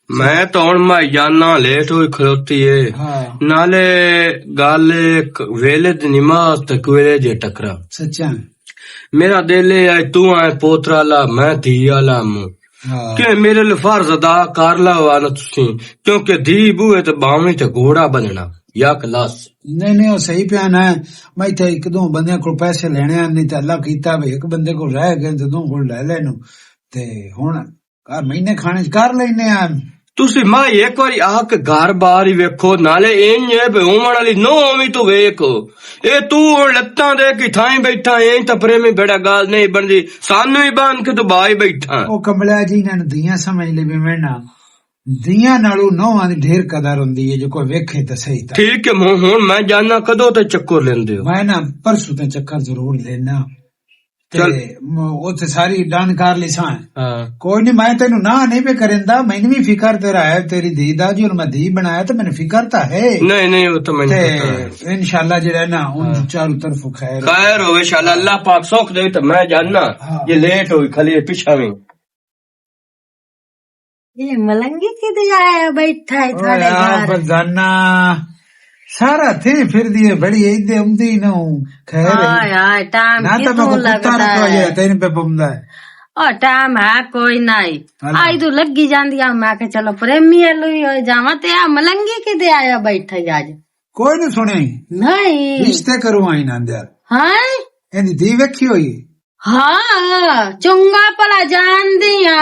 मैं तो हुण मैं जाना लेट हुई खलोती है नाले गल वेले दी नमाज तक वेले जे टकरा सच्चा मेरा दिल है तू आए पोतरा ला मैं धी आला मुंह कि मेरे लिए फर्ज अदा कर ला वाला तुसी क्योंकि धी बूए ते बावी ते घोड़ा बनना या क्लास नहीं वो सही प्यान है मैं थे एक दो बंदे को पैसे लेने नहीं तो अल्लाह कीता भी एक बंदे को रह गए तो दो को ले लेनो ते हुण महीने खाने कर लेने आ तुसी मां एक बारी आके घर बाहर ही वेखो नाले इंज है बे होमण वाली नो ओवी तो वेखो ए तू हुण लत्तां दे की थाई बैठा इंज तो प्रेमी बेड़ा गाल नहीं बनदी सानू ही बांध के तो बाई बैठा ओ कमला जी ने दियां समझ ले भी मैं ना दियां नालों नौवां दी ढेर कदर हुंदी है जो कोई वेखे तो सही ठीक है हुण मैं जाना कदों ते चक्कर लेंदे हो मैं ना परसों ते चक्कर जरूर लेना उसे सारी डन कर ली सा कोई नहीं मैं तेन ना नहीं पे करेंदा मैंने भी फिकर तेरा है तेरी धी दा जी मैं धी बनाया तो मैंने फिकर तो है नहीं वो तो मैंने इंशाल्लाह जो है ना उन चारों तरफ खैर हो इंशाल्लाह अल्लाह पाक सुख दे तो मैं जानना ये लेट हुई खाली पीछा में ये मलंगी किधर आया बैठा है थारे घर जाना सारा थे फिर दिए बड़ी इधे उमदी ना खैर टाइम ना तो मैं लगता है तेन पे बमदा है और टाइम है कोई नहीं आई तो लगी जांदी आ मैं के चलो प्रेमी लुई हो जावा ते आ मलंगी किधर आया बैठा आज कोई नहीं सुने नहीं रिश्ते करूं आई ना अंदर हां एंदी दी वेखी होई हाँ चुंगा पला जान दिया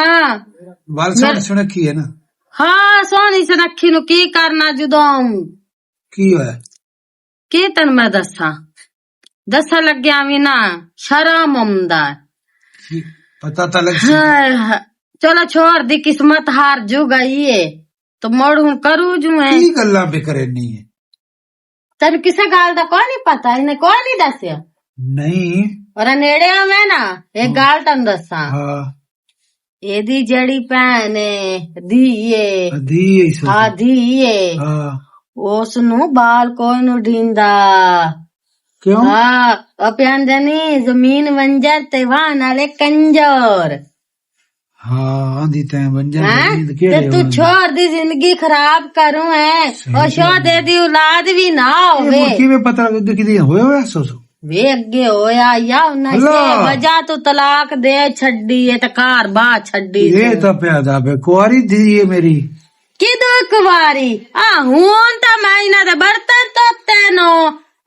वाल सुनखी है ना हाँ सोनी सुनखी नु की करना जुदों की है की तन मैं दसा लग्या भी ना शर्म आंदा पता तो लग चलो छोड़ दी किस्मत हार जू गई है तो मोड़ हूं करू जू है की गल्ला पे करे नहीं है तेन किसे गाल दा कोई नहीं पता इन्हें कोई नहीं दसिया नहीं और नेड़े में ना एक गाल तन दसा एदी जड़ी भैन धीए उसनु बाल कोई नु ढींदा क्यों प्यानी जमीन वंजर ते वहां नाले कंजर तू छोड़ दी जिंदगी खराब करूं है और छोड़ दे दी औलाद भी ना होवे पता वे अगे होया या वजह तो तलाक दे छड़ी है तो कार बाह छड़ी ये तो प्यादा पे कुआरी थी ये मेरी किदो कुवारी हूं तो मैं तो बर्तन तोते नो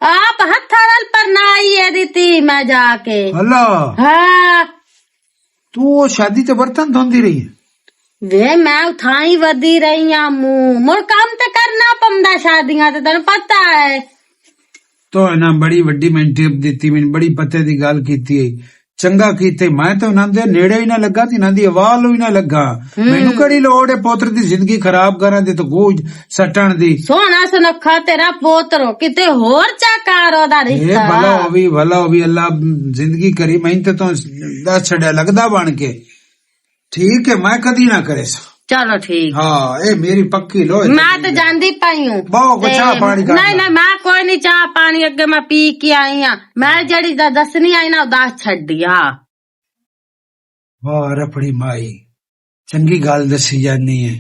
आप हथरल पर नाई है रीति मैं जाके अल्लाह हाँ तू शादी तो बर्तन धोंदी रही है वे मैं उठाई वधी रही हूं मोर काम तो करना पमदा शादियां तो तेन पता है तो है ना बड़ी वड्डी मैं टिप दी मैंने बड़ी पते दी गल कीती है चंगा कीते मैं तो नंदे नेड़े ही ना लगा थी नंदी वाल ही ना लगा मैनू कड़ी लोड़ है पोत्र दी जिंदगी खराब करा दे तो गोज सटन दी सोना सुनखा तेरा पोतरो किते होर चाकारो दा रिश्ता भला होवी अल्लाह जिंदगी करी मैं तो दस छड़या लगदा बन के ठीक है मैं कदी ना करे चलो ठीक हाँ ए मेरी पक्की लो मैं तो जानती पाई हूँ चाह पानी नहीं मैं कोई नहीं चाह पानी अगे मैं पी के आई हाँ मैं जड़ी दसनी आई ना उदास छड़ दिया वाह रपड़ी माई चंगी गल दसी जानी है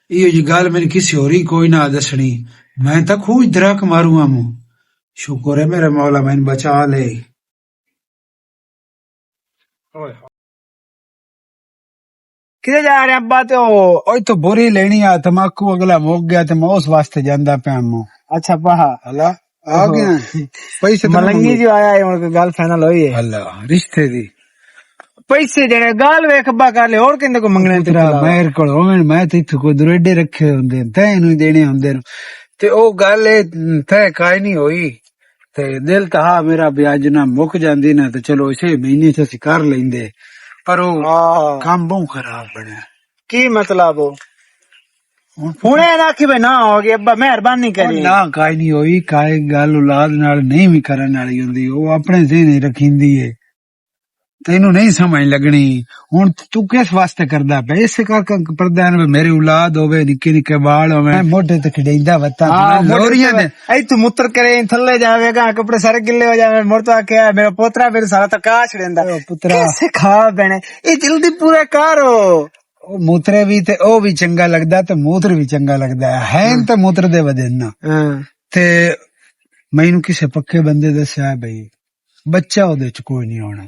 यो जी गल मेरी किसी होरी कोई ना दसनी मैं तो खूब दरक मारूंगा मुंह शुक्र है मेरे मौला मैंने बचा ले किधर जा रहे अब्बा तो बुरी लेनी आ तमाकू अगला मुक गया तो मैं उस वास्ते जांदा पे अच्छा पहा हला आ गया पैसे मलंगी जो आया है उनका गल फाइनल हुई है अल्लाह रिश्ते दी पैसे जेड़े गाल वेख अब्बा कर ले और किंदे को मंगने तेरा मेरे को मैं तो इत्थे कोई दुरेडे रखे हुंदे तैनू देने हुंदे ते ओ गल तय काई नहीं होई ते दिल तो हा मेरा ब्याज ना मुक जांदी ना तो चलो इसे महीने से ਅਸੀਂ कर लेंदे पर वो काम बहुत खराब बने की मतलब हुणे ना कि भाई ना हो गया अब्बा मेहरबानी करी ना काई नहीं होई काई गल औलाद नाल नहीं भी करन वाली हुंदी वो अपने ज़हन रखींदी है तेनू नहीं समझ लगनी हुन तू किस वास्ते करदा पे इस कर प्रधान में मेरी औलाद होवे निक्के निक्के बाल होवे मोटे ते खिडेंदा वता लोरियां दे ऐ तू मूत्र करे थल्ले जावेगा कपड़े सारे गिल्ले हो जावे मोर तो आके मेरा पोतरा मेरे सारा तो काछ छडेंदा पुत्रा कैसे खा बने ए जल्दी पूरा करो ਉਹ ਮੂਤਰੇ ਵੀ ਤੇ ਉਹ ਵੀ ਚੰਗਾ ਲੱਗਦਾ ਤੇ ਮੂਤਰ ਵੀ ਚੰਗਾ ਲੱਗਦਾ ਹੈ ਤੇ ਮੂਤਰ ਦੇ ਵਜੇ ਨਾ ਤੇ ਮੈਨੂੰ ਕਿਸੇ ਪੱਕੇ ਬੰਦੇ ਦੱਸਿਆ ਬਈ ਬੱਚਾ ਉਹਦੇ ਚ ਕੋਈ ਨਹੀਂ ਆਉਣਾ।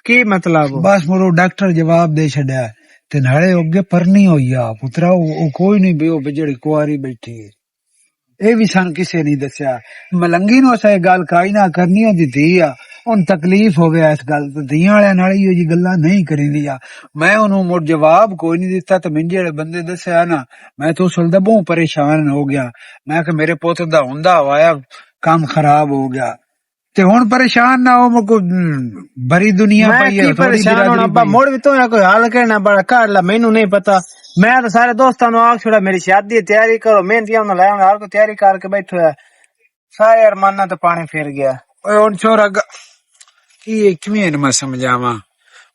ਕੀ ਮਤਲਬ? ਬਸ ਮੁਰੋ ਡਾਕਟਰ ਜਵਾਬ ਦੇ ਛੱਡਿਆ ਤੇ ਨਾਲੇ ਅੱਗੇ ਪਰਨੀ ਹੋਈ ਆ ਪੁੱਤਰਾ ਉਹ ਕੋਈ ਨਹੀਂ ਬਈ ਉਹ ਜਿਹੜੀ ਕੁਆਰੀ ਬੈਠੀ ਹੈ। ਇਹ ਵੀ ਸਾਨੂੰ ਕਿਸੇ ਨਹੀਂ ਦੱਸਿਆ। ਮਲੰਗੀ ਨੂੰ ਅਸਾਂ ਇਹ ਗੱਲ ਕਾਈ ਨਾ ਕਰਨੀ ਹੁੰਦੀ ਧੀ ਆ ਹੁਣ ਤਕਲੀਫ ਹੋ ਗਿਆ ਇਸ ਗੱਲ ਤੋਂ ਧੀਆਂ ਵਾਲਿਆਂ ਨਾਲ ਇਹੋ ਜੀ ਗੱਲਾਂ ਨਹੀਂ ਕਰੀਦੀ ਆ। ਮੈਂ ਉਹਨੂੰ ਮੁੜ ਜਵਾਬ ਕੋਈ ਨਹੀਂ ਦਿੱਤਾ ਤੇ ਮੈਨੂੰ ਜਿਹੜੇ ਬੰਦੇ ਦੱਸਿਆ ਨਾ ਮੈਂ ਤਾਂ ਉਸ ਵੇਲੇ ਬਹੁਤ ਪਰੇਸ਼ਾਨ ਹੋ ਗਿਆ। ਮੈਂ ਕਿ ਮੇਰੇ ਪੁੱਤ ਦਾ ਹੁੰਦਾ ਹੋਇਆ ਕੰਮ ਖਰਾਬ ਹੋ ਗਿਆ ਤੇ ਹੁਣ ਪਰੇਸ਼ਾਨ ਨਾ ਹੋ ਮੁਕੋ ਬੜੀ ਦੁਨੀਆ ਪਈ ਹੈ। ਪਰੇਸ਼ਾਨ ਹੋਣਾ ਅੱਬਾ ਮੁੜ ਵੀ ਤੋਂ ਕੋਈ ਹਾਲ ਕਹਿਣਾ ਬੜਾ ਕਰ ਲਾ ਮੈਨੂੰ ਨਹੀਂ ਪਤਾ। ਮੈਂ ਤਾਂ ਸਾਰੇ ਦੋਸਤਾਂ ਨੂੰ ਆਖ ਛੋੜਾ ਮੇਰੀ ਸ਼ਾਦੀ ਦੀ ਤਿਆਰੀ ਕਰੋ ਮਹਿੰਦੀਆਂ ਨਾਲ ਲਾਇਆ ਹਰ ਕੋਈ ਤਿਆਰੀ ਕਰਕੇ ਬੈਠੋ ਹੈ ਸਾਰੇ ਅਰਮਾਨਾਂ ਤੇ ਪਾਣੀ ਫਿਰ ਗਿਆ। ਓਏ ਹੁਣ ਛੋਰਾ ਇਹ ਕਿਵੇਂ ਮੈਂ ਸਮਝਾਵਾਂ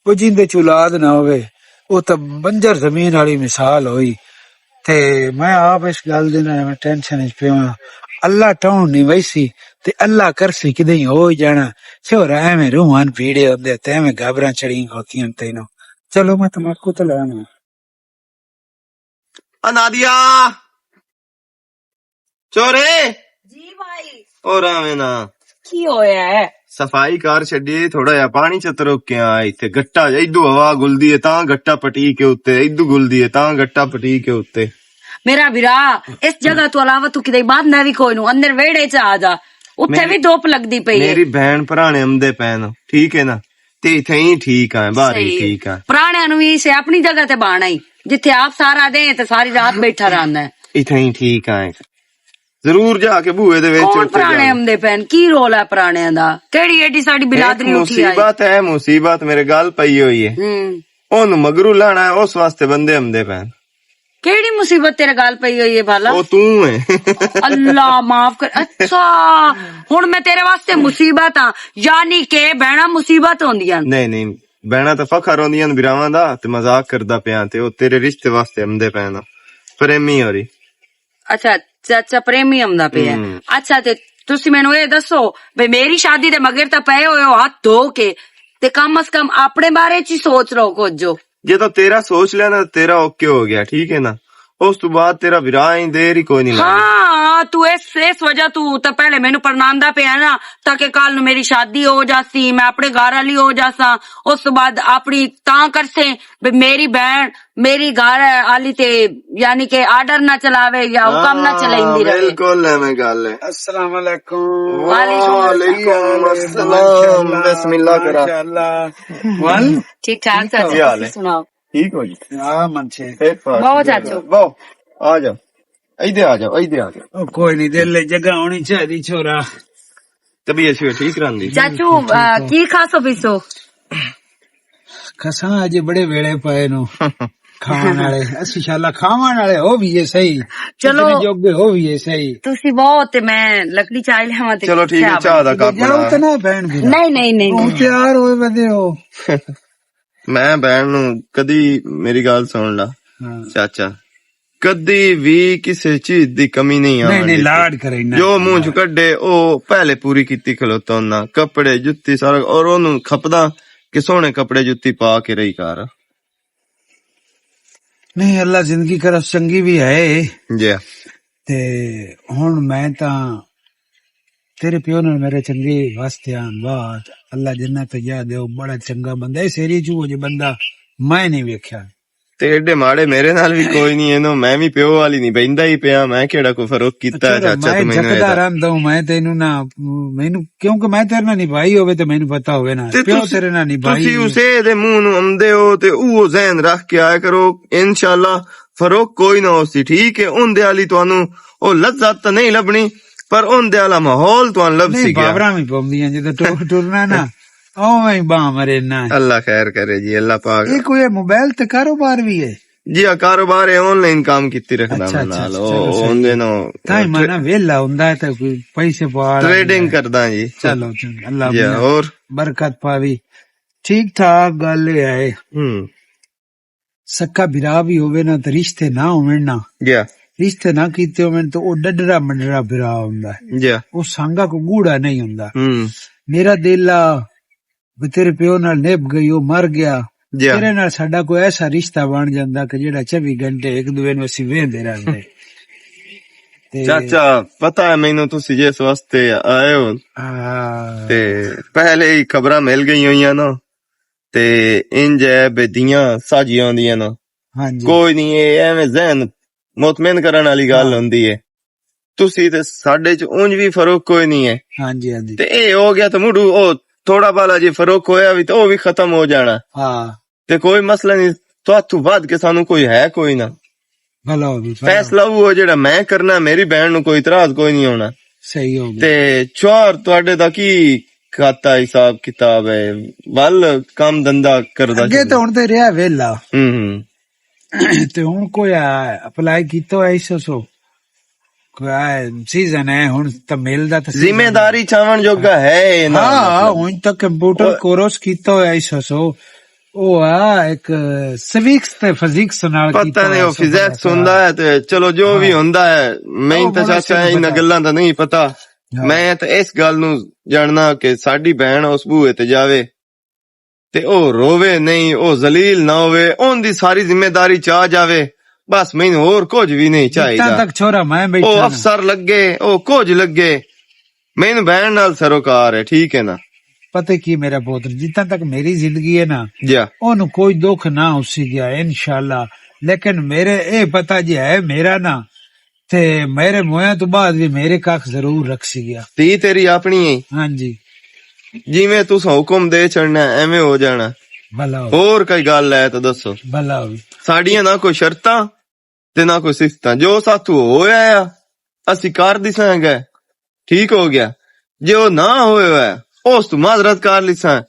ਉਹ ਜਿੰਦੇ ਚ ਔਲਾਦ ਨਾ ਹੋਵੇ ਉਹ ਤਾਂ ਬੰਜਰ ਜ਼ਮੀਨ ਵਾਲੀ ਮਿਸਾਲ ਹੋਈ ਤੇ ਮੈਂ ਆਪ ਇਸ ਗੱਲ ਦੇ ਨਾਲ ਟੈਨਸ਼ਨ ਵਿੱਚ ਪਿਆ। ਅੱਲਾ ਟਾਉਣ ਨਹੀਂ ਵੈਸੀ ਤੇ ਅੱਲਾ ਕਰਸੀ ਕਿਤੇ ਹੋ ਜਾਣਾ ਛੋਰਾ ਐਵੇਂ ਰੂਹਾਨ ਭੀੜੇ ਹੁੰਦੇ ਤੇ ਐਵੇਂ ਘਬਰਾਂ ਚੜੀਆਂ ਹੋਤੀਆਂ ਤੈਨੂੰ। ਚਲੋ ਮੈਂ ਤਮਾਕੂ ਤਾਂ ਲੈਣਾ। ਨਾਦੀਆ ਚੋਰੇ ਜੀ ਭਾਈ ਹੋਰ ਆਵੇਂ ਨਾ ਕੀ ਹੋਇਆ ਹੈ? ਸਫਾਈ ਕਾਰ ਛੱਡੀ ਥੋੜਾ ਜਿਹਾ ਪਾਣੀ ਚ ਤਰੋ ਕੇ ਆ ਇੱਥੇ ਗੱਟਾ ਇਦੂ ਹਵਾ ਗੁਲਦੀ ਹੈ ਤਾਂ ਗੱਟਾ ਪਟੀ ਕੇ ਉੱਤੇ ਇਦੂ ਗੁਲਦੀ ਹੈ ਤਾਂ ਗੱਟਾ ਪਟੀ ਕੇ ਉੱਤੇ। ਮੇਰਾ ਵੀਰਾ ਇਸ ਜਗ੍ਹਾ ਤੋਂ ਇਲਾਵਾ ਤੂੰ ਕਿਤੇ ਬਾਹਰ ਨਾ ਵੀ ਕੋਈ ਨੂੰ ਅੰਦਰ ਵਿਹੜੇ ਚ ਆ ਜਾ ਉੱਥੇ ਵੀ ਧੁੱਪ ਲੱਗਦੀ ਪਈ ਹੈ। ਮੇਰੀ ਭੈਣ ਭਰਾਣੇ ਆਉਂਦੇ ਪੈਣ ਠੀਕ ਹੈ ਨਾ ਤੇ ਇੱਥੇ ਹੀ ਠੀਕ ਆ ਬਾਹਰ ਹੀ ਠੀਕ ਆ। ਪੁਰਾਣਿਆਂ ਨੂੰ ਵੀ ਸੇ ਆਪਣੀ ਜਗ੍ਹਾ ਤੇ ਬਾਣਾ ਹੀ ਜਿੱਥੇ ਆਪ ਸਾਰਾ ਦੇ ਤੇ ਸਾਰੀ ਰਾਤ ਬੈਠਾ ਰਹਿੰਦਾ ਹੈ। ਇੱਥੇ ਹੀ ਠੀਕ ਆ ਜ਼ਰੂਰ ਜਾ ਕੇ ਬੂਹੇ ਦੇ ਵਿੱਚ ਕੌਣ ਪੁਰਾਣੇ ਆਉਂਦੇ ਪੈਣ ਕੀ ਰੋਲ ਹੈ ਪੁਰਾਣਿਆਂ ਦਾ ਕਿਹੜੀ ਏਡੀ ਸਾਡੀ ਬਿਲਾਦਰੀ ਉੱਠੀ ਆਈ ਮੁਸੀਬਤ ਹੈ ਮੁਸੀਬਤ ਮੇਰੇ ਗੱਲ ਪਈ ਹੋਈ ਹੈ ਉਹਨੂੰ ਮਗਰੂ ਲਾਣਾ ਉਸ ਵਾਸਤੇ ਬੰਦੇ ਆਉਂਦੇ ਪੈਣ। ਕਿਹੜੀ ਮੁਸੀਬਤ ਤੇਰੇ ਗੱਲ ਪਈ ਹੋਈ ਹੈ ਭਾਲਾ? ਉਹ ਤੂੰ ਹੈ। ਅੱਲਾ ਮਾਫ ਕਰ। ਅੱਛਾ ਹੁਣ ਮੈਂ ਤੇਰੇ ਵਾਸਤੇ ਮੁਸੀਬਤ ਆ ਯਾਨੀ ਕਿ ਬਹਿਣਾ ਮੁਸੀਬਤ ਹੁੰਦੀਆਂ ਨਹੀਂ ਨਹੀਂ ਬਹਿਣਾ ਤਾਂ ਫਖਰ ਹੁੰਦੀਆਂ ਬਿਰਾਵਾਂ ਦਾ ਤੇ ਮਜ਼ਾਕ ਕਰਦਾ ਪਿਆ ਤੇ ਉਹ ਤੇਰੇ ਰਿਸ਼ਤੇ ਵਾਸਤੇ ਆਉਂਦੇ ਪੈਣ ਪ੍ਰੇਮੀ ਹੋਰੀ। ਅੱਛਾ ਚਾਚਾ ਪ੍ਰੇਮੀ ਆਉਂਦਾ ਪਿਆ। ਅੱਛਾ ਤੇ ਤੁਸੀਂ ਮੈਨੂੰ ਇਹ ਦੱਸੋ ਵੀ ਮੇਰੀ ਸ਼ਾਦੀ ਦੇ ਮਗਰ ਤਾਂ ਪਏ ਹੋਏ ਹੋ ਹੱਥ ਧੋ ਕੇ ਤੇ ਕਮ ਸ ਕਮ ਆਪਣੇ ਬਾਰੇ ਚ ਹੀ ਸੋਚ ਲਓ ਕੁਝ ਜੋ। ਜੇ ਤਾਂ ਤੇਰਾ ਸੋਚ ਲਿਆ ਨਾ ਤੇਰਾ ਓਕੇ ਹੋ ਗਿਆ ਠੀਕ ਹੈ ਨਾ ਉਸ ਤੋਂ ਬਾਅਦ ਤੇਰਾ ਵਿਰਾਹ ਹੀ ਦੇਰ ਹੀ ਕੋਈ ਨਹੀਂ ਲੱਗਦਾ। ਹਾਂ ਤੂੰ ਇਸ ਵਜ੍ਹਾ ਤੂੰ ਤਾਂ ਪਹਿਲੇ ਮੈਨੂੰ ਪਰਨਾਂਦਾ ਪਿਆ ਨਾ ਤਾਂ ਕਿ ਕੱਲ ਨੂੰ ਮੇਰੀ ਸ਼ਾਦੀ ਹੋ ਜਾਸੀ ਮੈਂ ਆਪਣੇ ਘਰ ਵਾਲੀ ਹੋ ਜਾਸਾਂ ਉਸ ਤੋਂ ਬਾਅਦ ਆਪਣੀ ਤਾਂ ਕਰਸੇ ਵੀ ਮੇਰੀ ਭੈਣ ਮੇਰੀ ਘਰ ਵਾਲੀ ਤੇ ਯਾਨੀ ਕਿ ਆਰਡਰ ਨਾ ਚਲਾਵੇ ਜਾਂ ਹੁਕਮ ਨਾ ਚਲਾਈਂਦੀ ਰਹੇ। ਬਿਲਕੁਲ ਐਵੇਂ ਗੱਲ ਹੈ। अस्सलाम वालेकुम। वालेकुम अस्सलाम बिस्मिल्लाह करा वन ठीक ठाक चाचा सुनाओ ठीक हो जी हाँ मनसे बहुत चाचू वाह आ जाओ इधर आ जाओ इधर आ जाओ कोई नहीं दिल जगह होनी चाहिए छोरा तबीयत ठीक रहंदी चाचू की खासो पीसो खसा अजे बड़े वेले पए नो खावन वाले असि शाला खावन वाले हो भी ये सही चलो जोगे हो भी ये सही ਤੁਸੀਂ ਬਹੁਤ ਤੇ ਮੈਂ ਲੱਕੜੀ ਚਾਹ ਲਿਆਵਾਂ ਤੇ चलो ठीक है चाह दा कप जाओ तो ना बहन भी ਨਹੀਂ ਨਹੀਂ ਨਹੀਂ तैयार होए बंदे हो ਮੈਂ ਭੈਣ ਨੂੰ ਕਦੀ ਮੇਰੀ ਗੱਲ ਸੁਣ ਲਾ ਚਾਚਾ ਕਦੀ ਵੀ ਕਿਸੇ ਚੀਜ਼ ਦੀ ਕਮੀ ਨਹੀਂ ਆਉਂਦੀ। नहीं लाड करे ना ਜੋ ਮੂੰਹ ਚ ਕੱਢੇ ਉਹ ਪਹਿਲੇ ਪੂਰੀ ਕੀਤੀ ਖਲੋਤਾ ਉਹਨਾਂ ਕੱਪੜੇ ਜੁੱਤੀ ਸਾਰਾ ਔਰ ਉਹਨੂੰ ਖਪਦਾ ਕਿ ਸੋਹਣੇ ਕੱਪੜੇ ਜੁੱਤੀ ਪਾ ਕੇ ਰਹੀ ਕਰ। नहीं अल्लाह जिंदगी कर चंगी भी है ਜੀ ते हुन मैं ता तेरे प्यो ने मेरे चंगे वास्ते आन बात अल्लाह जन्नत जा दे बड़ा चंगा बंदा इस एरिया च जो बंदा मैं नहीं वेख्या ਤੇ ਏਡੇ ਮਾੜੇ ਮੇਰੇ ਨਾਲ ਵੀ ਕੋਈ ਨਹੀਂ ਇਹਨੂੰ ਮੈਂ ਵੀ ਪਿਓ ਵਾਲੀ ਨਹੀਂ ਬੈਂਦਾ ਹੀ ਪਿਆ ਮੈਂ ਕਿਹੜਾ ਕੋਈ ਫਰਕ ਕੀਤਾ ਹੈ ਚਾਚਾ मैं ਤੂੰ ਮੈਨੂੰ झकदा रहंदा हूं मैं तेनू ना मैनू क्योंकि मैं तेरे नाल निभाई होवे ते मैनू पता होवे ना ਤੇ प्यो तेरे नाल निभाई ਤੁਸੀਂ ਉਸੇ ਦੇ ਮੂੰਹ ਨੂੰ ਆਉਂਦੇ ਹੋ ਤੇ ਉਹ ਜ਼ਹਿਨ ਰੱਖ ਕੇ ਆਇਆ ਕਰੋ ਇਨਸ਼ਾਅੱਲਾ ਫਰਕ ਕੋਈ ਨਾ ਹੋਸੀ ਠੀਕ ਹੈ ਉਹਦੇ ਵਾਲੀ ਤੁਹਾਨੂੰ ਉਹ ਲਜ਼ਤ ਤਾਂ ਨਹੀਂ ਲੱਭਣੀ ਪਰ ਉਹਦੇ ਵਾਲਾ ਮਾਹੌਲ ਤੁਹਾਨੂੰ ਲੱਭ ਸੀ ਗਿਆ। बाबरा में पौंदियां जदों टुरना ना ओवें ही बाह मरे ना अल्लाह खैर करे जी अल्लाह पाक। ये कोई मोबाइल ते कारोबार भी है जी हाँ कारोबार है ऑनलाइन काम किती रखदा अच्छा, मैं नाल अच्छा, चलो सही। ओंदे नो ताई माना वेला हुंदा है ते कोई पैसे पा ट्रेडिंग करदा जी। चलो अल्लाह जी हाँ, और बरकत पावी ठीक ठाक गल है सक्का बिरा भी होवे ना ते रिश्ते ना होवे ना जी रिश्ते ना कीते होवे तो ओ डडरा मंडरा बिरा हुंदा है जी ओ सांगा को गूड़ा नहीं हुंदा मेरा दिल आ तेरे प्यो नाल निभ गई ओ मर गया ਤੇਰੇ ਨਾਲ ਸਾਡਾ ਕੋਈ ਐਸਾ ਰਿਸ਼ਤਾ ਬਣ ਜਾਂਦਾ ਕਿ ਜਿਹੜਾ 24 ਘੰਟੇ ਇੱਕ ਦੂਏ ਨੂੰ ਅਸੀਂ ਵੇਖਦੇ ਰਹਿੰਦੇ। ਤੇ ਚਾਚਾ ਪਤਾ ਹੈ ਮੈਨੂੰ ਤੁਸੀਂ ਜਿਸ ਵਾਸਤੇ ਆਏ ਹੋ ਤੇ ਪਹਿਲੇ ਹੀ ਖਬਰਾਂ ਮਿਲ ਗਈ ਹੋਈਆਂ ਨਾ ਤੇ ਇੰਜ ਬੇਦੀਆਂ ਸਾਜੀ ਆਉਂਦੀਆਂ ਨਾ। ਹਾਂਜੀ ਕੋਈ ਨਹੀਂ, ਇਹ ਐਵੇਂ ਜ਼ਹਿਨ ਮੁਤਮਿਨ ਕਰਨ ਵਾਲੀ ਗੱਲ ਹੁੰਦੀ ਹੈ। ਤੁਸੀਂ ਤੇ ਸਾਡੇ ਚ ਉਂਝ ਵੀ ਫਰਕ ਕੋਈ ਨਹੀਂ ਹੈ। ਹਾਂਜੀ ਹਾਂਜੀ ਤੇ ਇਹ ਹੋ ਗਿਆ ਤੇ ਮੁੜੂ ਉਹ ਥੋੜਾ ਬਾਲਾ ਜੇ ਫਰਕ ਹੋਇਆ ਵੀ ਤੇ ਉਹ ਵੀ ਖਤਮ ਹੋ ਜਾਣਾ। ਹਾਂ ਤੇ ਕੋਈ ਮਸਲਾ ਨਹੀਂ, ਤੁਹਾਥੋਂ ਬਾਅਦ ਕੇ ਸਾਨੂੰ ਕੋਈ ਹੈ ਕੋਈ ਨਾ। ਭਲਾ ਹੋ ਗਈ ਫੈਸਲਾ ਉਹ ਜਿਹੜਾ ਮੈਂ ਕਰਨਾ, ਮੇਰੀ ਭੈਣ ਨੂੰ ਕੋਈ ਇਤਰਾਜ਼ ਕੋਈ ਨਹੀਂ ਹੋਣਾ। ਸਹੀ ਹੋ ਗਿਆ। ਤੇ ਚੋਰ ਤੁਹਾਡੇ ਦਾ ਕੀ ਖਾਤਾ ਹਿਸਾਬ ਕਿਤਾਬ ਹੈ? ਵੱਲ ਕੰਮ ਧੰਦਾ ਕਰਦਾ ਅੱਗੇ ਤਾਂ ਹੁਣ ਤੇ ਰਿਹਾ ਵੇਲਾ ਹੂੰ ਤੇ ਹੁਣ ਕੋਈ ਅਪਲਾਈ ਕੀਤਾ ਹੈ ਇਸ ਸੋ ਕੋਈ ਸੀਜ਼ਨ ਹੈ ਹੁਣ ਤਾਂ ਮਿਲਦਾ ਤਾਂ ਜ਼ਿੰਮੇਦਾਰੀ ਚਾਵਣ ਜੋਗਾ ਹੈ ਨਾ। ਹਾਂ ਹੁਣ ਤਾਂ ਕੰਪਿਊਟਰ ਕੋਰਸ ਕੀਤਾ ਹੋਇਆ ਇਸ ਸੋ ਉਹ ਆ ਇੱਕ ਸਿਵਿਕਸ ਤੇ ਫਿਜ਼ਿਕਸ ਨਾਲ ਪਤਾ ਨਹੀਂ ਉਹ ਫਿਜ਼ਿਕਸ ਹੁੰਦਾ ਹੈ ਤੇ ਚਲੋ ਜੋ ਵੀ ਹੁੰਦਾ ਹੈ। ਮੈਨੂੰ ਤਾਂ ਚਾਚਾ ਇਹਨਾਂ ਗੱਲਾਂ ਦਾ ਨਹੀਂ ਪਤਾ। ਮੈਂ ਤਾਂ ਇਸ ਗੱਲ ਨੂੰ ਜਾਣਨਾ ਕਿ ਸਾਡੀ ਭੈਣ ਉਸ ਬੂਹੇ ਤੇ ਜਾਵੇ ਤੇ ਉਹ ਰੋਵੇ ਨਹੀਂ, ਉਹ ਜ਼ਲੀਲ ਨਾ ਹੋਵੇ, ਉਹਦੀ ਸਾਰੀ ਜ਼ਿੰਮੇਦਾਰੀ ਚਾ ਜਾਵੇ। ਬਸ ਮੈਨੂੰ ਹੋਰ ਕੁਝ ਵੀ ਨਹੀਂ ਚਾਹੀਦਾ। ਤੱਕ ਛੋਰਾ ਮੈਂ ਬੈਠਾ ਉਹ ਅਫਸਰ ਲੱਗੇ, ਉਹ ਕੁਝ ਲੱਗੇ, ਮੈਨੂੰ ਭੈਣ ਨਾਲ ਸਰੋਕਾਰ ਹੈ। ਠੀਕ ਹੈ ਨਾ? ਪਤਾ ਕੀ ਮੇਰਾ ਪੁੱਤਰ, ਜਿੱਦਾਂ ਤੱਕ ਮੇਰੀ ਜ਼ਿੰਦਗੀ ਹੈ ਨਾ ਜਾ ਉਹਨੂੰ ਕੋਈ ਦੁੱਖ ਨਾ ਉਸੀ ਗਿਆ ਇਨਸ਼ਾਅੱਲਾ। ਲੇਕਿਨ ਮੇਰੇ ਇਹ ਪਤਾ ਜੇ ਹੈ ਮੇਰਾ ਨਾ ਤੇ ਮੇਰੇ ਮੋਇਆ ਤੋਂ ਬਾਅਦ ਵੀ ਮੇਰੇ ਕੱਖ ਜ਼ਰੂਰ ਰੱਖੀ ਗਿਆ। ਤੀ ਤੇਰੀ ਆਪਣੀ ਹੈ। ਹਾਂਜੀ ਜਿਵੇਂ ਤੂੰ ਹੁਕਮ ਦੇ ਚੜਨਾ ਐਵੇਂ ਹੋ ਜਾਣਾ। ਭਲਾ ਹੋ ਹੋਰ ਕੋਈ ਗੱਲ ਹੈ ਤਾਂ ਦੱਸੋ। ਭਲਾ ਹੋ ਸਾਡੀਆਂ ਨਾ ਕੋਈ ਸ਼ਰਤਾਂ ਤੇ ਨਾ ਕੋਈ ਸਿਫਤਾਂ। ਜੋ ਸਾਥੋਂ ਹੋਇਆ ਆ ਅਸੀਂ ਕਰ ਦਿਸਾਂਗੇ, ਠੀਕ ਹੋ ਗਿਆ। ਜੇ ਉਹ ਨਾ ਹੋਇਆ ਉਸ ਤੋਂ ਮਾਜ਼ਰਤ ਕਰ ਲਿਸਾਂ।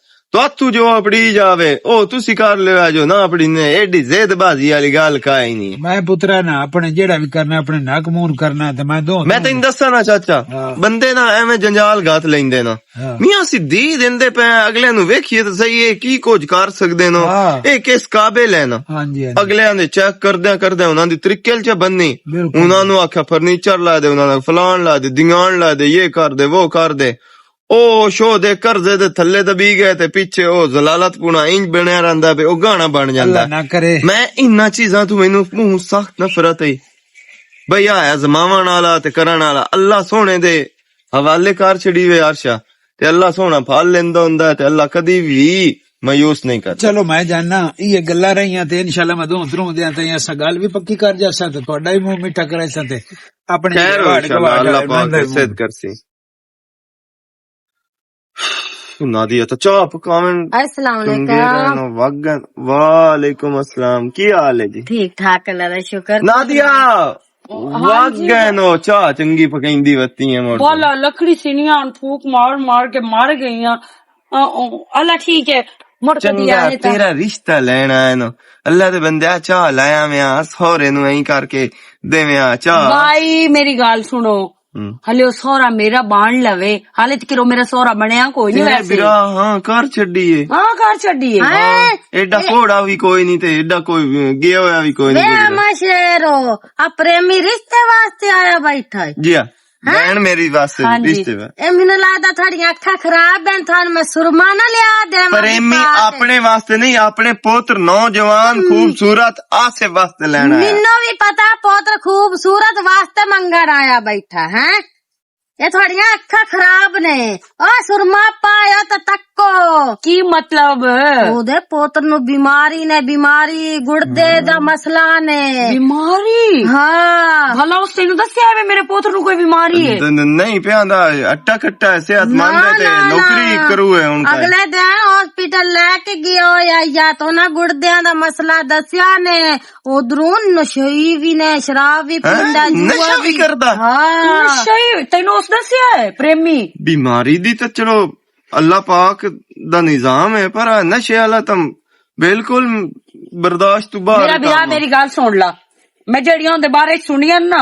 ਤੂੰ ਜੋ ਆਪਣੀ ਜਾਵੇ ਉਹ ਤੁਸੀਂ ਕਰ ਲਿਆ, ਜੋ ਨਾ ਆਪਣੀ ਨੇ ਐਡੀ ਜ਼ੇਦਬਾਜ਼ੀ ਵਾਲੀ ਗੱਲ ਕਾਈ ਨਹੀਂ। ਮੈਂ ਪੁੱਤਰਾ ਨਾ ਆਪਣੇ ਜਿਹੜਾ ਵੀ ਕਰਨਾ ਆਪਣੇ ਨੱਕ ਮੂੰਹ ਕਰਨਾ ਤੇ ਮੈਂ ਦੋ ਮੈਂ ਤੈਨੂੰ ਦੱਸਾਂ ਨਾ ਚਾਚਾ, ਬੰਦੇ ਨਾ ਐਵੇਂ ਜੰਜਾਲ ਗਾਤ ਲੈਂਦੇ ਨਾ ਮੀਆਂ ਸਿੱਧੀ ਦਿੰਦੇ ਪਏ ਅਗਲੇ ਨੂੰ। ਵੇਖੀਏ ਤਾਂ ਸਹੀ ਇਹ ਕੀ ਕੁਝ ਕਰ ਸਕਦੇ ਨੇ, ਇਹ ਕਿਸ ਕਾਬਿਲ ਹੈ ਨਾ। ਅਗਲਿਆਂ ਦੇ ਚੈੱਕ ਕਰਦਿਆਂ ਉਹਨਾਂ ਦੀ ਤਰੀਕੇ ਚ ਬੰਨੀ, ਉਹਨਾਂ ਨੂੰ ਆਖਿਆ ਫਰਨੀਚਰ ਲਾ ਦੇ, ਉਹਨਾਂ ਦਾ ਫਲਾਣ ਲਾ ਦੇ, ਦਿਗਾਣ ਲਾ ਦੇ, ਇਹ ਕਰ ਦੇ ਉਹ ਕਰ ਦੇ। ਉਹ ਸ਼ੋ ਦੇ ਕਰਜ਼ੇ ਦੇ ਥੱਲੇ ਦਬੀ ਗਏ ਤੇ ਪਿੱਛੇ ਉਹ ਜ਼ਲਾਲਤ ਪੁਣਾ ਇੰਜ ਬਣਿਆ ਰਹਿੰਦਾ ਵੀ ਉਹ ਗਾਣਾ ਬਣ ਜਾਂਦਾ। ਮੈਂ ਇਹਨਾਂ ਚੀਜ਼ਾਂ ਤੋਂ ਮੈਨੂੰ ਮੂੰਹ ਸਖਤ ਨਫ਼ਰਤ ਹੈ ਬਈ। ਆਇਆ ਜ਼ਮਾਵਣ ਵਾਲਾ ਤੇ ਕਰਨ ਵਾਲਾ ਅੱਲਾ ਸੋਹਣੇ ਦੇ ਹਵਾਲੇ ਕਰ ਛੜੀ ਵੇ ਅਰਸ਼ਾ ਤੇ ਅੱਲਾ ਸੋਹਣਾ ਫਲ ਲੈਂਦਾ ਹੁੰਦਾ ਤੇ ਅੱਲਾ ਕਦੀ ਵੀ ਮਾਯੂਸ ਨਹੀਂ ਕਰਦਾ। ਚਲੋ ਮੈਂ ਜਾਨਣਾ ਇਹ ਗੱਲਾਂ ਰਹੀਆਂ ਤੇ ਇਨਸ਼ਾਅੱਲਾ ਮੈਂ ਦੋ ਧਰੋਂ ਦਿਆਂ ਤੇ ਐਸਾ ਗੱਲ ਵੀ ਪੱਕੀ ਕਰ ਜਾਸਾਂ ਤੇ ਤੁਹਾਡਾ ਹੀ ਮੂੰਹ ਮਿੱਠਾ ਕਰਾਇਸਾਂ ਤੇ ਆਪਣੇ ਖੈਰ ਇਨਸ਼ਾਅੱਲਾ ਅੱਲਾ ਪਾਕ ਸਿੱਧ ਕਰਸੀ। नादिया तो चाह पकावन। अस्सलाम वालेकुम। वालेकुम अस्सलाम। की हाल है जी? ठीक ठाक अल्लाह दा शुक्र। नादिया वागनो चाह चंगी पकाइंदी वती है मोर बोला लकड़ी सीनिया फूक मार मार के मार गई। अल्लाह ठीक है। चंगा तेरा रिश्ता लेना है ना। अल्लाह दे बंदे चाह लाया मैं सोरे नु ऐं करके देविया चाह। भाई मेरी गाल सुनो, हले ओ सोहरा मेरा बाण लवे, हाले तक मेरा सोहरा बनया कोई नहीं वैसे। हाँ कर छड़िए, हाँ कर छड़िए। एडा घोड़ा भी कोई नहीं थे, एडा कोई गया होया भी कोई नहीं। मशेरो अब प्रेमी रिश्ते वास्ते आया बैठा है जी। बहन मेरी वास्ते रिश्ते ए मैनू लगदा थोड़ियां अखां खराब हैं, थान मैं सुरमा ना लिया दे। प्रेमी अपने वास्ते नहीं, अपने पुत्र नौजवान खूबसूरत आसे वास्ते लेना है। मैनू भी पता पुत्र खूबसूरत वास्ते मंगण आया बैठा है। ये थोड़ियां अखां खराब ने, ओ सुरमा पाया तो तक्को की मतलब ओदे पुत्र नु बीमारी ने, बीमारी गुर्दे दा मसला ने। बीमारी? हाँ भला उस तेनू दस्या है मेरे पुत्र नु कोई बीमारी है? नहीं प्यांदा अट्टा कट्टा है, सेहतमंद है ते नौकरी करू है उनका। अगले दिन हॉस्पिटल लेके गयो या तो ना गुर्दियां दा मसला दस्या ने, उधरों नशई भी ने, शराब भी पींदा, नशा भी करदा। नशई तेनू दस्या है प्रेमी? बीमारी दी तो चलो अल्लाह पाक दा निजाम है, पर नशे वाला तो बिल्कुल बर्दाश्त तो बाहर। मेरा बिरा मेरी गल सुन ला, मैं जड़ियां उनदे बारे सुनियां ना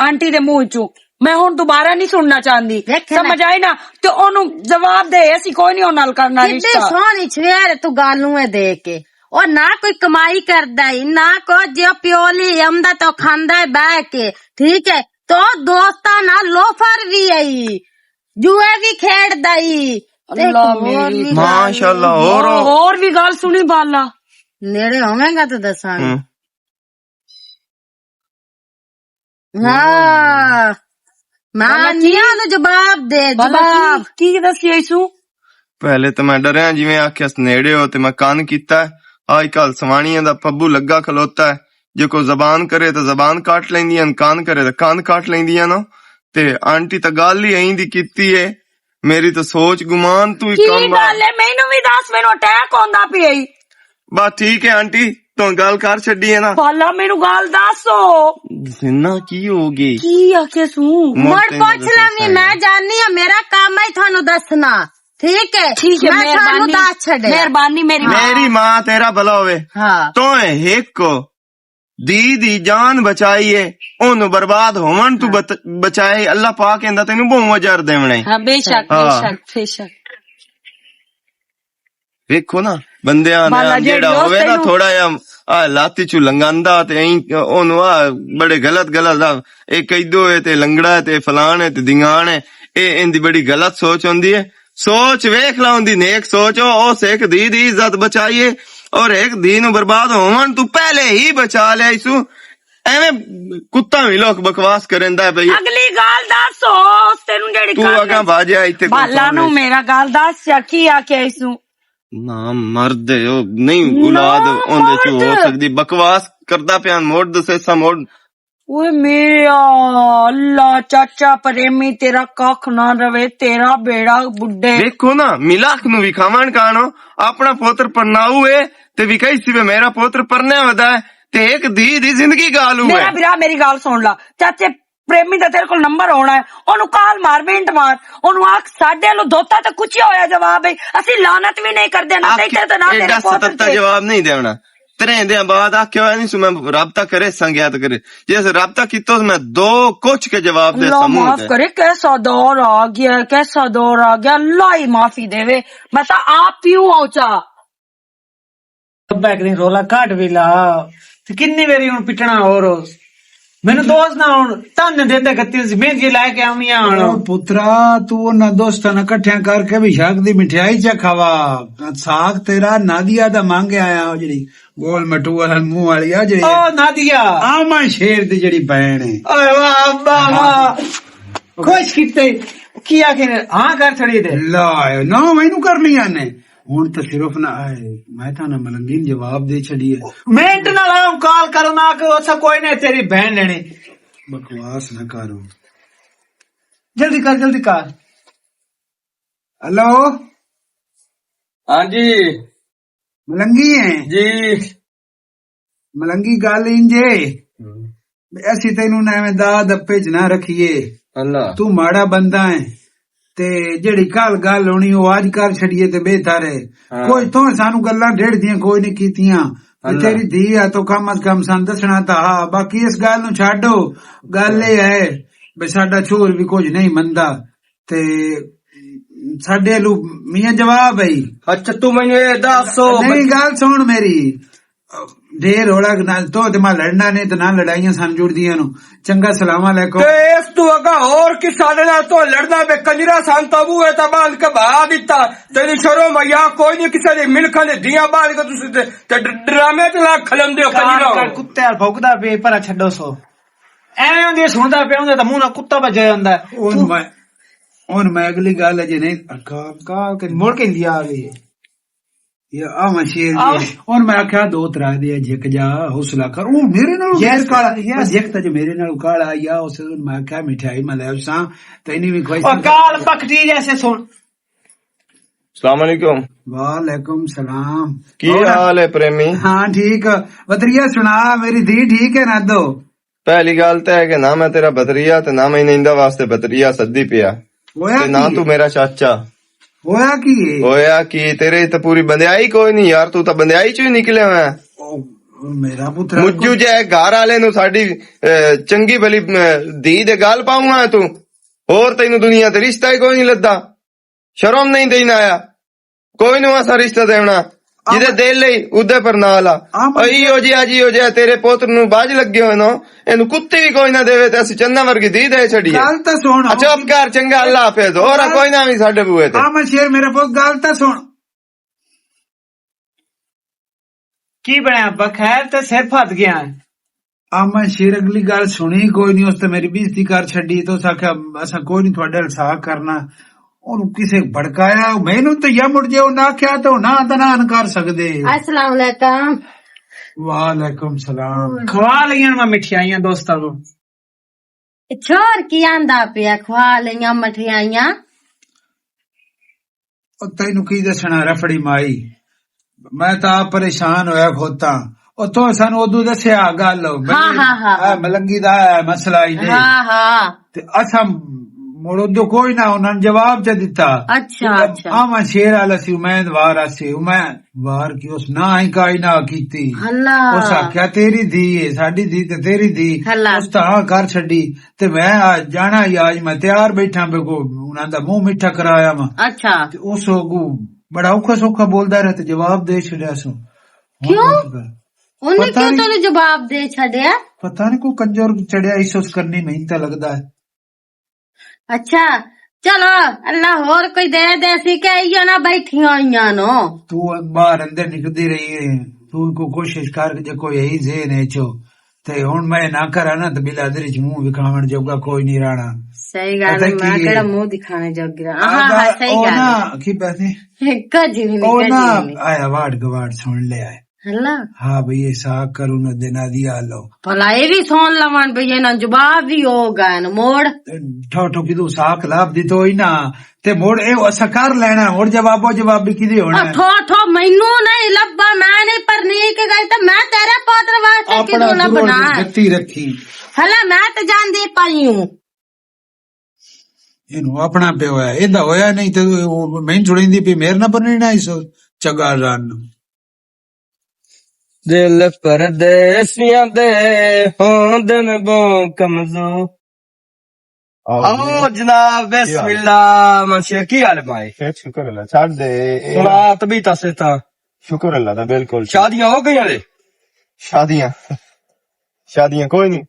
आंटी दे मुंह चों, मैं हुण दोबारा नहीं सुनना चाहती। समझ आई ना? तो ओनू जवाब दे, ऐसी कोई नहीं ओनाल करना रिश्ता। सोहनी छवेर तू गालू है दे के, और ना कोई कमाई करदा है ना को जो प्योली आमदा तो खांदा है बह के, ठीक है। तो दोस्तां नाल लोफर भी आई, जुए भी खेड़दा ही, ਅੱਲਾ ਮੇਰੀ ਮਾਸ਼ਾਅੱਲਾ। ਹੋਰ ਵੀ ਗੱਲ ਸੁਣੀ ਬਾਲਾ। ਨੇੜੇ ਹੋਵੇਂਗਾ ਤਾਂ ਦੱਸਾਂਗੇ। ਹੂੰ। ਹਾਂ ਮੈਂ ਨੀਆਂ ਨੂੰ ਜਵਾਬ ਦੇ, ਜਵਾਬ। ਕੀ ਦੱਸਿਆ ਇਸੂ? ਪਹਿਲੇ ਤਾਂ ਮੈਂ ਡਰਿਆ, ਜਿਵੇਂ ਆਖਿਆ ਨੇੜੇ ਹੋ ਤੇ ਮੈਂ ਕੰਨ ਕੀਤਾ। ਅੱਜ ਕੱਲ ਸਵਾਣੀਆਂ ਦਾ ਪੱਬੂ ਲੱਗਾ ਖਲੋਤਾ ਹੈ, ਜੇ ਕੋਈ ਜ਼ਬਾਨ ਕਰੇ ਤਾਂ ਜ਼ਬਾਨ ਕੱਟ ਲੈਂਦੀਆਂ, ਕੰਨ ਕਰੇ ਤਾਂ ਕੰਨ ਕੱਟ ਲੈਂਦੀਆਂ ਨਾ। ਤੇ ਆਂਟੀ ਤਾਂ ਗੱਲ ਹੀ ਐਂ ਦੀ ਕੀਤੀ ਏ, ਮੇਰੀ ਤਾਂ ਸੋਚ ਗੁਮਾਨ ਤੂੰ ਹੀ ਕੀ ਕੰਮ। ਗੱਲ ਹੈ, ਮੈਨੂੰ ਵੀ ਦੱਸ, ਮੈਨੂੰ ਅਟੈਕ ਆਉਂਦਾ ਪਿਆ ਈ। ਬਸ ਠੀਕ ਹੈ ਆਂਟੀ, ਤੂੰ ਗੱਲ ਕਰ ਛੱਡੀ ਹੈ ਨਾ। ਬਾਲਾ ਮੈਨੂੰ ਗੱਲ ਦੱਸੋ, ਜਿੰਨਾ ਕੀ ਹੋ ਗਈ? ਕੀ ਆਖੇ ਸੂ? ਮੁੜ ਪੁੱਛ ਲੈਣੀ, ਮੈਂ ਜਾਣੀ ਆ, ਮੇਰਾ ਕੰਮ ਹੈ ਤੁਹਾਨੂੰ ਦੱਸਣਾ। ਠੀਕ ਹੈ, ਠੀਕ ਹੈ, ਮੈਂ ਤੁਹਾਨੂੰ ਦੱਸ ਛੱਡਿਆ। ਮਿਹਰਬਾਨੀ ਮੇਰੀ ਮਾਂ ਤੇਰਾ ਭਲਾ ਹੋਵੇ। ਹਾਂ ਤੂੰ ਇੱਕ ਦੀ ਜਾਨ ਬਚਾਈਏ, ਉਹਨੂੰ ਬਰਬਾਦ ਹੋਵਣ ਤੂੰ ਬਚਾਏ। ਅੱਲਾ ਪਾਕ ਕਹਿੰਦਾ ਤੈਨੂੰ ਬਹੁਤ ਅਜਰ ਦੇਵਣਾ। ਹਾਂ ਬੇਸ਼ੱਕ ਬੇਸ਼ੱਕ ਬੇਸ਼ੱਕ। ਵੇਖੋ ਨਾ ਬੰਦਿਆਂ ਨੇ ਜਿਹੜਾ ਹੋਵੇ ਨਾ ਥੋੜਾ ਜਿਹਾ ਲਾਤੀ ਚੂ ਲੰਗਾਂਦਾ ਤੇ ਉਹਨੂੰ ਬੜੇ ਗਲਤ ਇਹ ਕਹਿਦੋ ਤੇ ਲੰਗੜਾ ਤੇ ਫਲਾਣ ਤੇ ਦਿੰਗਾਣ ਇਹ ਇੰਦੀ ਬੜੀ ਗਲਤ ਸੋਚ ਹੁੰਦੀ ਹੈ। ਸੋਚ ਵੇਖ ਲਾ ਉਹਦੀ ਨੇਕ ਸੋਚ, ਉਸ ਇੱਕ ਦੀ ਇੱਜ਼ਤ ਬਚਾਈਏ ਔਰ ਇੱਕ ਦੀ ਨੂੰ ਬਰਬਾਦ ਹੋਵਣ ਤੂੰ ਪਹਿਲੇ ਹੀ ਬਚਾ ਲਿਆ। ਇਸੂ ਐਵੇਂ ਕੁੱਤਾ ਵੀ ਲੋਕ ਬਕਵਾਸ ਕਰਦਾ ਪਈ। ਅਗਲੀ ਗੱਲ ਦੱਸੋ ਤੈਨੂੰ ਜਿਹੜੀ ਤੂੰ ਅਗਾ ਬਾਜਿਆ ਇੱਥੇ ਬਾਲਾ ਨੂੰ ਮੇਰਾ ਗੱਲ ਦੱਸ ਕੀ ਆਖਿਆ ਇਸੂ? ਨਾ ਮਰਦ ਉਹ ਨਹੀਂ ਔਲਾਦ ਉਹਦੇ ਚ ਹੋ ਸਕਦੀ। ਬਕਵਾਸ ਕਰਦਾ ਪਿਆ, ਮੋੜ ਦਸੇਸਾ ਮੋੜ। ਓਏ ਮੇਰਾ ਅੱਲਾ ਚਾਚਾ ਪ੍ਰੇਮੀ ਤੇਰਾ ਕੱਖ ਨਾ ਰਵੇ, ਤੇਰਾ ਬੇੜਾ ਬੁੱਢੇ। ਵੇਖੋ ਨਾ ਮਿਲਾਕ ਨੂੰ ਵਿਖਾਵਣ ਕਾਣੋ ਆਪਣਾ ਪੋਤਰ ਪਰਨਾਊ ਏ ਤੇ ਵਿਖਾਈ ਸੀ ਮੇਰਾ ਪੋਤਰ ਪਰਨਿਆ ਵਦਾ ਤੇ ਇੱਕ ਦੀ ਜ਼ਿੰਦਗੀ ਗਾਲੂ ਹੈ। ਮੇਰਾ ਵੀਰਾ ਮੇਰੀ ਗੱਲ ਸੁਣ ਲਾ, ਚਾਚੇ ਪ੍ਰੇਮੀ ਦਾ ਤੇਰੇ ਕੋਲ ਨੰਬਰ ਹੋਣਾ ਹੈ, ਉਹਨੂੰ ਕਾਲ ਮਾਰ, ਮਿੰਟ ਮਾਰ, ਉਹਨੂੰ ਆਖ ਸਾਡੇ ਵੱਲੋਂ ਦੋਤਾ ਤੇ ਕੁਛ ਹੋਇਆ ਜਵਾਬ ਹੈ, ਅਸੀਂ ਲਾਨਤ ਵੀ ਨਹੀਂ ਕਰਦੇ ਨਾ ਤੇ ਨਾ ਤੇਰੇ ਪੋਤਰ ਤੇ ਜਵਾਬ ਨਹੀਂ ਦੇਣਾ। ਤਰੇਂਦਿਆਂ ਬਾਅਦ ਆਖਿਆ ਹੋਇਆ ਨਹੀਂ ਸੁ ਮੈਂ ਰਾਬਤਾ करे संज्ञात करे, जैसे राबता कितो मैं दो कुछ के जवाब दे समूह माफ करे। कैसा दौर आ गया, कैसा दौर आ गया, अल्लाह ही माफी देवे। मैं तो आप पीऊ औचा ਇੱਕ ਦਿਨ ਰੋਲਾ ਘਾਟ ਵੀ ਲਾ ਤੇ ਕਿੰਨੀ ਵਾਰੀ ਹੁਣ ਪਿੱਟਣਾ। ਹੋਰ ਮੈਨੂੰ ਦੋਸਤ ਨਾ ਹੁਣ ਤਨ ਦਿੰਦੇ ਗੱਤੀ ਸੀ ਮਹਿੰਗੀ ਲੈ ਕੇ ਆਉਣੀਆਂ। ਹੁਣ ਪੁੱਤਰਾ ਤੂੰ ਉਹਨਾਂ ਦੋਸਤਾਂ ਨਾਲ ਇਕੱਠਿਆਂ ਕਰਕੇ ਵੀ ਸ਼ੱਕ ਦੀ ਮਠਿਆਈ ਚ ਖਾਵਾ। ਸਾਗ ਤੇਰਾ ਨਾਦੀਆ ਦਾ ਮੰਗ ਆਇਆ, ਉਹ ਜਿਹੜੀ ਗੋਲ ਮਟੂ ਵਾਲਾ ਮੂੰਹ ਵਾਲੀ ਆ ਜਿਹੜੀ। ਉਹ ਨਾਦੀਆ ਆਮਨ ਸ਼ੇਰ ਦੀ ਜਿਹੜੀ ਭੈਣ ਹੈ। ਓਏ ਵਾਹ ਅੱਬਾ ਖੁਸ਼ ਕੀਤੇ ਕੀ ਆਖੇ ਹਾਂ ਕਰ ਛੜੀ ਦੇ ਲਾ ਨਾ ਮੈਨੂੰ ਕਰਨੀਆਂ ਨੇ ਹੁਣ ਤਾਂ ਸਿਰਫ ਨਾ ਮੈਂ ਤਾਂ ਨਾ ਮਲੰਗੀ ਜਵਾਬ ਦੇ ਛੜੀ ਹੈ। ਮਿੰਟ ਨਾਲ ਆਉਂ ਕਾਲ ਕਰੋ ਨਾ ਕਿ ਉਸਾ ਕੋਈ ਨਹੀਂ ਤੇਰੀ ਬਹਿਨ ਲੈਣੀ। ਬਕਵਾਸ ਨਾ ਕਰੋ, ਜਲਦੀ ਕਰ ਜਲਦੀ ਕਰ। हेलो हाँ जी मलंगी है जी मलंगी गल इंजे असी तेनू एवें दा दप्पे च ना रखिए। अल्लाह तू माड़ा बंदा है ते जेड़ी कल गल होनी वो अज कर छड़िए ते बेहतर है। कोई तो सानू गल्लां डेढ़ दियां कोई नहीं कीतियां। तेरी धी है तो कम अज कम सन दसना था। बाकी इस गल नू छाडो, गल ये है भी साडा छोर भी कुछ नहीं मनदा ते साडे लू मियां जवाब है। अच्छा तू मैंने दसो नहीं गल सुन मेरी ढेर होड़ा नाल तो मैं लड़ना नहीं तो ना लड़ाइयां सन जुड़दियां नु। चंगा सलाम अलैकुम। ते इस तू अगा और कि साडे नाल तो लड़ना बे कंजरा सन तबू है ता बाल के बहा दिता तेरी शर्म या कोई नहीं किसे दे मिलखां दे दियां बाल के तुसी ते ड्रामे च ला खलंदे हो कंजरा कुत्ते यार भौंकदा पे पर छड्डो सो ਐਵੇਂ ਹੁੰਦੀ ਸੁਣਦਾ ਪਿਆ ਹੁੰਦਾ ਤਾਂ ਮੂੰਹ ਨਾਲ ਕੁੱਤਾ ਵੱਜਿਆ ਜਾਂਦਾ। ਹੁਣ ਮੈਂ ਅਗਲੀ ਗੱਲ ਅਜੇ ਨਹੀਂ ਕਾਲ ਕੇ ਮੁੜ ਕੇ ਲਿਆ ਆ ਗਈ ਇਹ ਆ ਮਸ਼ੀਰ ਹੁਣ ਮੈਂ ਆਖਿਆ ਦੋ ਤਰ੍ਹਾਂ ਦੇ ਜਿੱਕ ਜਾ ਹੌਸਲਾ ਕਰ। ਉਹ ਮੇਰੇ ਨਾਲ ਯਾਰ ਕਾਲਾ ਜਿੱਕ ਤਾਂ ਮੇਰੇ ਨਾਲ ਕਾਲਾ ਆਇਆ ਉਸ ਨੂੰ ਮੈਂ ਆਖਿਆ ਮਿਠਾਈ ਮੈਂ ਲੈ ਉਸਾਂ ਤੈਨੂੰ ਵੀ ਖਵਾਈ। ਉਹ ਕਾਲ ਪਕੜੀ ਜੈਸੇ ਸੁਣ। अस्सलाम वालेकुम। वालेकुम सलाम। की हाल है प्रेमी? हाँ ठीक बदरिया सुना मेरी धी ठीक है ना दो। पहली गल तो है कि ना मैं तेरा बदरिया ते ना मैं इंदा वास्ते बदरिया सद्दी पिया ते ना तू मेरा चाचा। होया की तेरे तो पूरी बंदियाई कोई नहीं यार, तू तो बंदियाई चो ही निकले हुए मेरा पुत्र मुझू जे घर वाले नु साडी चंगी भली धी दे गाल पाऊंगा तू और तेनू दुनिया ते रिश्ता ही कोई नहीं लद्दा। शर्म नहीं देना आया कोई नु असा रिश्ता देना। ਜਿਹਦੇ ਦਿਲ ਲਈ ਉਹਦੇ ਪਰ ਨਾਲ ਆ ਅਈ ਹੋ ਜਿਆ ਤੇਰੇ ਪੁੱਤ ਨੂੰ ਬਾਝ ਲੱਗੇ ਹੋਏ ਨੋ ਇਹਨੂੰ ਕੁੱਤੇ ਵੀ ਕੋਈ ਨਾ ਦੇਵੇ ਤੇ ਅਸੀਂ ਚੰਨਾ ਵਰਗੀ ਦੀ ਦੇ ਛੜੀਏ ਗੱਲ ਤਾਂ ਸੁਣ ਚੁੱਪ ਕਰ ਚੰਗਾ ਅੱਲਾ ਹਾਫਿਜ਼ ਹੋਰ ਕੋਈ ਨਾ ਵੀ ਸਾਡੇ ਬੂਏ ਤੇ ਮੈਂ ਸ਼ੇਰ ਮੇਰੇ ਪੁੱਤ ਗੱਲ ਤਾਂ ਸੁਣ ਕੀ ਬਣਿਆ ਬਖੈਰ ਤੇ ਸਿਰ ਫੱਟ ਗਿਆ ਮੈਂ ਸ਼ੇਰ ਅਗਲੀ ਗੱਲ ਸੁਣੀ ਕੋਈ ਨਹੀਂ ਉਸ ਤੇ ਮੇਰੀ ਬੇਇੱਜ਼ਤੀ ਕਰ ਛੱਡੀ ਤੋ ਆਖਿਆ ਅਸਾਂ ਕੋਈ ਨਹੀਂ ਤੁਹਾਡੇ ਨਾਲ ਕਰਨਾ ਉਹਨੂੰ ਕਿਸੇ ਭੜਕਾਇਆ ਮੈਨੂੰ ਤਾਂ ਯਾ ਮੁੜ ਜੇ ਉਹਨਾਂ ਆਖਿਆ ਤਾਂ ਨਾ ਕਰ ਸਕਦੇ अस्सलाम वालेकुम ਵਾਲੇਕੁਮ ਸਲਾਮ ਖਵਾ ਲਈਆਂ ਮੈਂ ਮਠਿਆਈਆਂ ਦੋਸਤਾਂ ਨੂੰ छोर की आंदा पिया खवा लिया मठियाइयां ਉਹ ਤੈਨੂੰ ਕੀ ਦੱਸਣਾ ਰਫੜੀ ਮਾਈ ਮੈਂ ਤਾਂ ਆਪ ਪਰੇਸ਼ਾਨ ਹੋਇਆ ਖੋਤਾ ਉਹ ਤੋਂ ਸਾਨੂੰ ਉਦੋਂ ਦੱਸਿਆ ਗੱਲ ਹਾਂ। ਮਲੰਗੀ ਦਾ ਮਸਲਾ ਹੀ ਨਹੀਂ हाँ हाँ ਤੇ ਅਸਾਂ ਮੁੜ ਉਦੋਂ ਕੋਈ ਨਾ ਉਹਨਾਂ ਨੇ ਜਵਾਬ ਚ ਦਿੱਤਾ अच्छा अच्छा ਆਵਾਂ ਸ਼ੇਰ ਵਾਲਾ ਸੀ ਉਮੀਦਵਾਰ ਸੀ ਉਮੀਦਵਾਰ ਕੀ ਉਸ ਨਾ ਹੀ ਕਾਈ ਨਾ ਕੀਤੀ अल्लाह ਉਸ ਆਖਿਆ ਤੇਰੀ ਧੀ ਹੈ ਸਾਡੀ ਧੀ ਤੇ ਤੇਰੀ ਧੀ ਅੱਲਾ। ਉਸ ਤਾਂ ਹਾਂ ਕਰ ਛੱਡੀ ਤੇ ਮੈਂ ਅੱਜ ਜਾਣਾ ਹੀ ਅੱਜ ਮੈਂ ਤਿਆਰ ਬੈਠਾ ਬੇਕੋ ਉਹਨਾਂ ਦਾ ਮੂੰਹ ਮਿੱਠਾ ਕਰਾਇਆ ਮੈਂ अच्छा ਤੇ ਉਸ ਨੂੰ ਬੜਾ ਔਖਾ ਸੌਖਾ ਬੋਲਦਾ ਰਿਹਾ ਤੇ ਜਵਾਬ ਦੇ ਛੱਡਿਆ ਸੋ क्यों उन्हें पता क्यों नहीं। तो जवाब दे छड़िया ਪਤਾ ਨਹੀਂ ਕੋਈ ਕੰਜਰ ਚੜਿਆ ਇਸ ਕਰਨੀ ਮੈਨੂੰ ਤਾਂ ਲੱਗਦਾ ਹੈ अच्छा चलो अल्लाह और कोई दे दे सी के इयो ना बैठी होइयां नो ਤੂੰ ਬਾਹਰ ਅੰਦਰ ਨਿਕਲਦੀ ਰਹੀ ਹੈ ਤੂੰ ਕੋ ਕੋਸ਼ਿਸ਼ ਕਰ ਕਿ ਜੇ ਕੋਈ ਇਹੀ ਜ਼ੇਨ ਹੈ ਚੋ ਤੇ ਹੁਣ ਮੈਂ ਨਾ ਕਰਾਂ ਨਾ ਤੇ ਬਿਲਾਦਰੀ ਚ ਮੂੰਹ ਵਿਖਾਵਣ ਜੋਗਾ ਕੋਈ ਨਹੀਂ ਰਾਣਾ सही गल पता मैं की केड़ा है? मुंह दिखाने जोगी हां हां सही ਉਹ गल ਨਾ ਕੀ ਬਾਤੇ कज नहीं ਉਹ ਨਾ कज ਆਇਆ ਵਾੜ ਗਵਾੜ ਸੁਣ ਲਿਆ ਹੈ अल्लाह हाँ भैया साग करू न देना दिया लो भला ये भी सोन लवन भैया ना जवाब भी होगा न मोड़ ठोठो की तू साग लाभ दी तो ही ना ते मोड़ ए सकार लेना मोड़ जवाब भी किदे होना है थो थो मैनू नहीं लब्बा मैं नहीं परनीक गई तो मैं तेरे पोतर वास्ते अपना किदू लबना है गति रखी हला मैं तो जानदी पाई हूं ਇਹਨੂੰ ਆਪਣਾ ਪਿਓ ਹੋਇਆ ਇਹਦਾ ਹੋਇਆ ਨਹੀਂ ਤੇ ਮੈਂ ਛੁੜੀਂਦੀ ਪਈ ਮੇਰ ਨਾ ਬਣੀ ਨਾ ਇਸ ਚਗਾ ਰਨ ਦਿਲ ਪਰਦੇਸੀਆਂ ਦੇ ਹੋਂਦਨ ਬੋ ਕਮਜ਼ੋ ਆਓ ਜਨਾਬ ਬਿਸਮਿਲ੍ਲਾ ਮਨਸ਼ੇ ਕੀ ਹਾਲ ਭਾਈ ਸ਼ੁਕਰ ਅੱਲਾ ਛੱਡ ਦੇ ਸੁਣਾ ਤਬੀ ਤਸੇ ਤਾਂ ਸ਼ੁਕਰ ਅੱਲਾ ਦਾ ਬਿਲਕੁਲ ਸ਼ਾਦੀਆਂ ਹੋ ਗਈਆਂ ਨੇ ਸ਼ਾਦੀਆਂ ਕੋਈ ਨਹੀਂ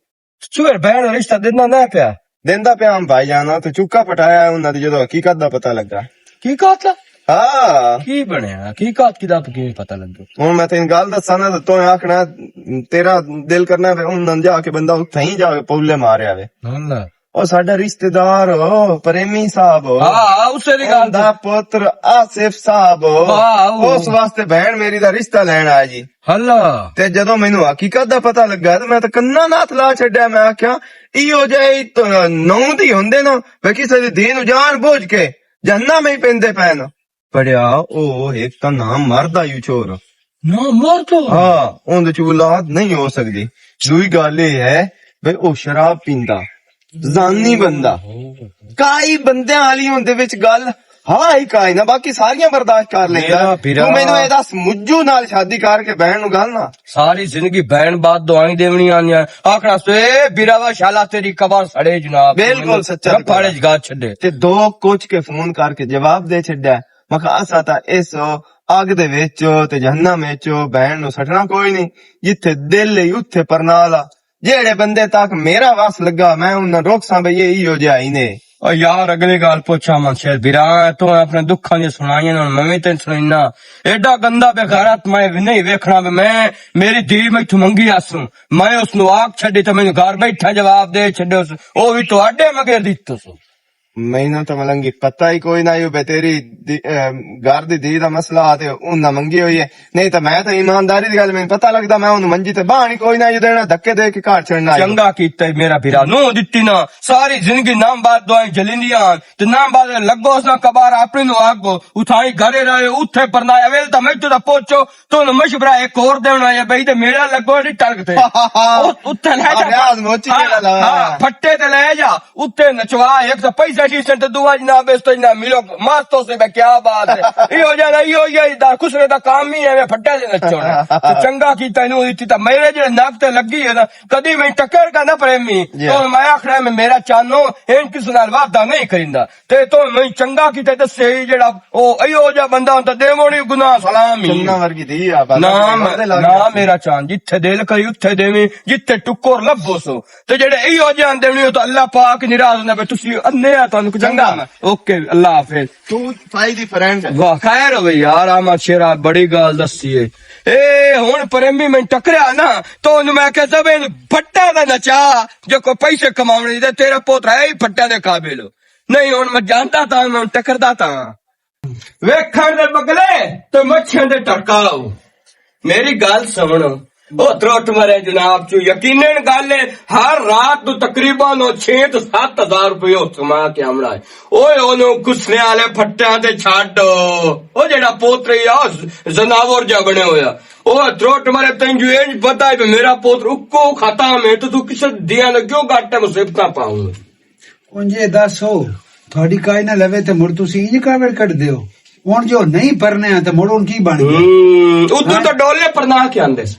ਚੂਰ ਬਹਿਣ ਦਾ ਰਿਸ਼ਤਾ ਦਿੰਦਾ ਨਾ ਪਿਆ ਦਿੰਦਾ ਪਿਆ ਭਾਈ ਜਾਨਾ ਤੇ ਚੁੱਕਾ ਪਟਾਇਆ ਉਹਨਾਂ ਦੀ ਜਦੋਂ ਹਕੀਕਤ ਦਾ ਪਤਾ ਲੱਗਾ ਕੀ ਕਾਤਲਾ ਹਾਂ ਕੀ ਬਣਿਆ ਹਕੀਕਤ ਕਿਦਾਂ ਕਿਵੇਂ ਪਤਾ ਲੱਗਦਾ ਹੁਣ ਮੈਂ ਤੈਨੂੰ ਗੱਲ ਦੱਸਾਂ ਨਾ ਤੂੰ ਆਖਣਾ ਤੇਰਾ ਦਿਲ ਕਰਨਾ ਵੇ ਉਹਨਾਂ ਜਾ ਕੇ ਬੰਦਾ ਉੱਥੇ ਹੀ ਜਾ ਕੇ ਪੌਲੇ ਮਾਰਿਆ ਵੇ ਅੱਲਾ ਉਹ ਸਾਡਾ ਰਿਸ਼ਤੇਦਾਰ ਪ੍ਰੇਮੀ ਸਾਹਿਬ ਹਾਂ ਉਸੇ ਦੀ ਗੱਲ ਦਾ ਪੁੱਤਰ ਆਸਿਫ ਸਾਹਿਬ ਉਸ ਵਾਸਤੇ ਭੈਣ ਮੇਰੀ ਦਾ ਰਿਸ਼ਤਾ ਲੈਣ ਆਇਆ ਜੀ ਅੱਲਾ ਤੇ ਜਦੋਂ ਮੈਨੂੰ ਹਕੀਕਤ ਦਾ ਪਤਾ ਲੱਗਾ ਤੇ ਮੈਂ ਤਾਂ ਕੰਨਾਂ ਨਾਲ ਹੱਥ ਲਾ ਛੱਡਿਆ ਮੈਂ ਆਖਿਆ ਇਹੋ ਜਿਹੇ ਨੌਂ ਦੀ ਹੁੰਦੇ ਨਾ ਵੇ ਕਿਸੇ ਦੀ ਧੀ ਨੂੰ ਜਾਣ ਬੁੱਝ ਕੇ ਜਹੰਨਮ ਹੀ ਪੈਂਦੇ ਪੈਣ ਪੜਿਆ ਉਹ ਇੱਕ ਤਾਂ ਨਾਮ ਮਰਦਾ ਯੂ ਚੋਰ ਨਾ ਮਰ ਤੋ ਹਾਂ ਉਹਦੇ ਚ ਔਲਾਦ ਨਹੀਂ ਹੋ ਸਕਦੀ ਦੂਈ ਗੱਲ ਇਹ ਹੈ ਵੀ ਉਹ ਸ਼ਰਾਬ ਪੀਂਦਾ ਜ਼ਾਨੀ ਬੰਦਾ ਕਾਈ ਬੰਦਿਆਂ ਵਾਲੀ ਹੁੰਦੇ ਵਿੱਚ ਗੱਲ ਹਾਂ ਹੀ ਕਾਈ ਨਾ ਬਾਕੀ ਸਾਰੀਆਂ ਬਰਦਾਸ਼ਤ ਕਰ ਲੈਂਦਾ ਤੂੰ ਮੈਨੂੰ ਇਹ ਦੱਸ ਮੁੱਜੂ ਨਾਲ ਸ਼ਾਦੀ ਕਰਕੇ ਬਹਿਣ ਨੂੰ ਗੱਲ ਨਾ ਸਾਰੀ ਜ਼ਿੰਦਗੀ ਬਹਿਣ ਬਾਤ ਦੁਆਈ ਦੇਵਣੀ ਆਨੀਆਂ ਆਖਣਾ ਸੇ ਬਿਰਾਵਾ ਸ਼ਾਲਾ ਤੇਰੀ ਕਬਰ ਸੜੇ ਜਨਾਬ ਬਿਲਕੁਲ ਸੱਚਾ ਫਾੜੇ ਜਗਾ ਛੱਡੇ ਤੇ ਦੋ ਕੁਝ ਕੇ ਫੋਨ ਕਰਕੇ ਜਵਾਬ ਦੇ ਛੱਡਿਆ ਮੈਂ ਕਿਹਾ ਅਸਾਂ ਤਾਂ ਇਸ ਅੱਗ ਦੇ ਵਿੱਚ ਤੇ ਜਹੰਨਮ ਵਿੱਚ ਬਹਿਣ ਨੂੰ ਸੱਟਣਾ ਕੋਈ ਨਹੀਂ ਜਿੱਥੇ ਦਿਲ ਲਈ ਉੱਥੇ ਪਰਨਾਲਾ ਜਿਹੜੇ ਬੰਦੇ ਤੱਕ ਮੇਰਾ ਵਸ ਲੱਗਾ ਮੈਂ ਉਹਨਾਂ ਰੋਕਸਾਂ ਬਈ ਇਹ ਹੋ ਜਿਹਾ ਹੀ ਨੇ ਓ ਯਾਰ ਅਗਲੀ ਗੱਲ ਪੁੱਛਾਂ ਮਨਸ਼ੇ ਬਿਰਾ ਤੂੰ ਆਪਣੇ ਦੁੱਖਾਂ ਦੀਆਂ ਸੁਣਾਈਆਂ ਨਾਲ ਮੈਂ ਵੀ ਤੈਨੂੰ ਸੁਣਾਈਨਾ ਐਡਾ ਗੰਦਾ ਬੇਗੈਰਤ ਮੈਂ ਨਹੀਂ ਵੇਖਣਾ ਮੈਂ ਮੇਰੀ ਧੀ ਮੈਥੋਂ ਮੰਗੀ ਆਸੂ ਮੈਂ ਉਸ ਨੂੰ ਆਖ ਛੱਡੀ ਤੇ ਮੈਨੂੰ ਘਰ ਬੈਠਾ ਜਵਾਬ ਦੇ ਛੱਡਿਓ ਉਹ ਵੀ ਤੁਹਾਡੇ ਮਗਰ ਦਿੱਤੋ ਸੋ ਮੈਨੂੰ ਤਾਂ ਮਲੰਗੀ ਪਤਾ ਹੀ ਕੋਈ ਨਾ ਬੇ ਤੇਰੀ ਘਰ ਦੀ ਧੀ ਦਾ ਮਸਲਾ ਤੇ ਉਹਨਾਂ ਮੰਗੀ ਹੋਈ ਹੈ ਨਹੀਂ ਤਾਂ ਮੈਂ ਤਾਂ ਇਮਾਨਦਾਰੀ ਦੀ ਗੱਲ ਮੈਨੂੰ ਪਤਾ ਲੱਗਦਾ ਮੈਂ ਉਹਨੂੰ ਮੰਜੀ ਤੇ ਬਾਹਣੀ ਕੋਈ ਨਾ ਦੇਣਾ ਧੱਕੇ ਦੇ ਕੇ ਘਰ ਛੱਡਣਾ ਚੰਗਾ ਕੀਤਾ ਮੇਰਾ ਵੀਰਾ ਨੂੰ ਦਿੱਤੀ ਨਾ ਸਾਰੀ ਜ਼ਿੰਦਗੀ ਨਾਮ ਬਾਦ ਦੁਆਈ ਜਲਿੰਦੀਆਂ ਤੇ ਨਾਮ ਬਾਦ ਲੱਗੋ ਉਸ ਨਾ ਕਬਾਰ ਆਪਣੀ ਨੂੰ ਆਗੋ ਉਠਾਈ ਘਰੇ ਰਹੇ ਉੱਥੇ ਪਰਨਾਇਆ ਵੇਲ ਤਾਂ ਮੈਂ ਤੂੰ ਪਹੁੰਚੋ ਤੁਹਾਨੂੰ ਮਸ਼ਵਰਾ ਇੱਕ ਹੋਰ ਦੇਣਾ ਹੈ ਬਈ ਤੇ ਮੇਰਾ ਲੱਗੋ ਨਹੀਂ ਟਲਕਦੇ ਉੱਥੇ ਲੈ ਜਾ ਮੋਚੀ ਫੱਟੇ ਤੇ ਲੈ ਜਾ ਉੱਤੇ ਨਚਵਾ ਇੱਕ ਤਾਂ ਪੈਸਾ बैठी सेंटर दुआ जनाब इस तो ना मिलो मास्तो से क्या बात है यो जाना यो ये दा खुसरे दा काम ही है फट्टा दे नचोना तो चंगा की तैनू इत्ती ता मेरे जेड़े नाक ते लगी है ना कदी मैं टक्कर का ना प्रेमी तो मैं आखड़ा मैं मेरा चानो इन किस नाल वादा नहीं करिंदा ते तो मैं चंगा की ते दसे जेड़ा ओ अयो जा बंदा तो देवोनी गुनाह सलाम ही चन्ना वर्गी थी आप ना मेरा चांद जिथे दिल करी उथे देवी जिथे टुक्कोर लभो सो ते जेड़े इहो जान देवनी तो अल्लाह पाक निराज ना तुसी अन्ने आ तुहानू चंगा ओके अल्लाह हाफिज तू भाई दी फ्रेंड है वाह खैर होवे यार आमा शेरा बड़ी गाल दसी है ए हुन प्रेमी मैं टकरिया ना तो ओनू मैं कह सब फट्टा दा नचा जो को पैसे कमावणे दे तेरा पोतरा है ही फट्टा दे काबिल नहीं हुन मैं जानता था मैं टकरदा था वेखण दे बगले तो मच्छियां दे टकाओ मेरी गल सुनो ओ त्रोट मरे जनाब चू यकीनन गल है हर रात तो तकरीबन 6 तो 7 हजार रुपये कमा के आमड़ा है ओए ओनू गुस्से वाले फट्टियां ते छड्डो ओ जेड़ा पोतरी आ जनावर जा बने होया ओ त्रोट मरे तैनू इंज पता है मेरा पोत्र उको खाता में तो तू किसे दिया ने क्यों घाटे मुसीबतां पाऊं उंजे दसो थोड़ी काई ना लवे ते मुड़ तुसी इंज कावड़ कट दियो हुन जो नहीं परने ते मुड़ हुन की बन गया उतू तो डोले पर ना के आंदे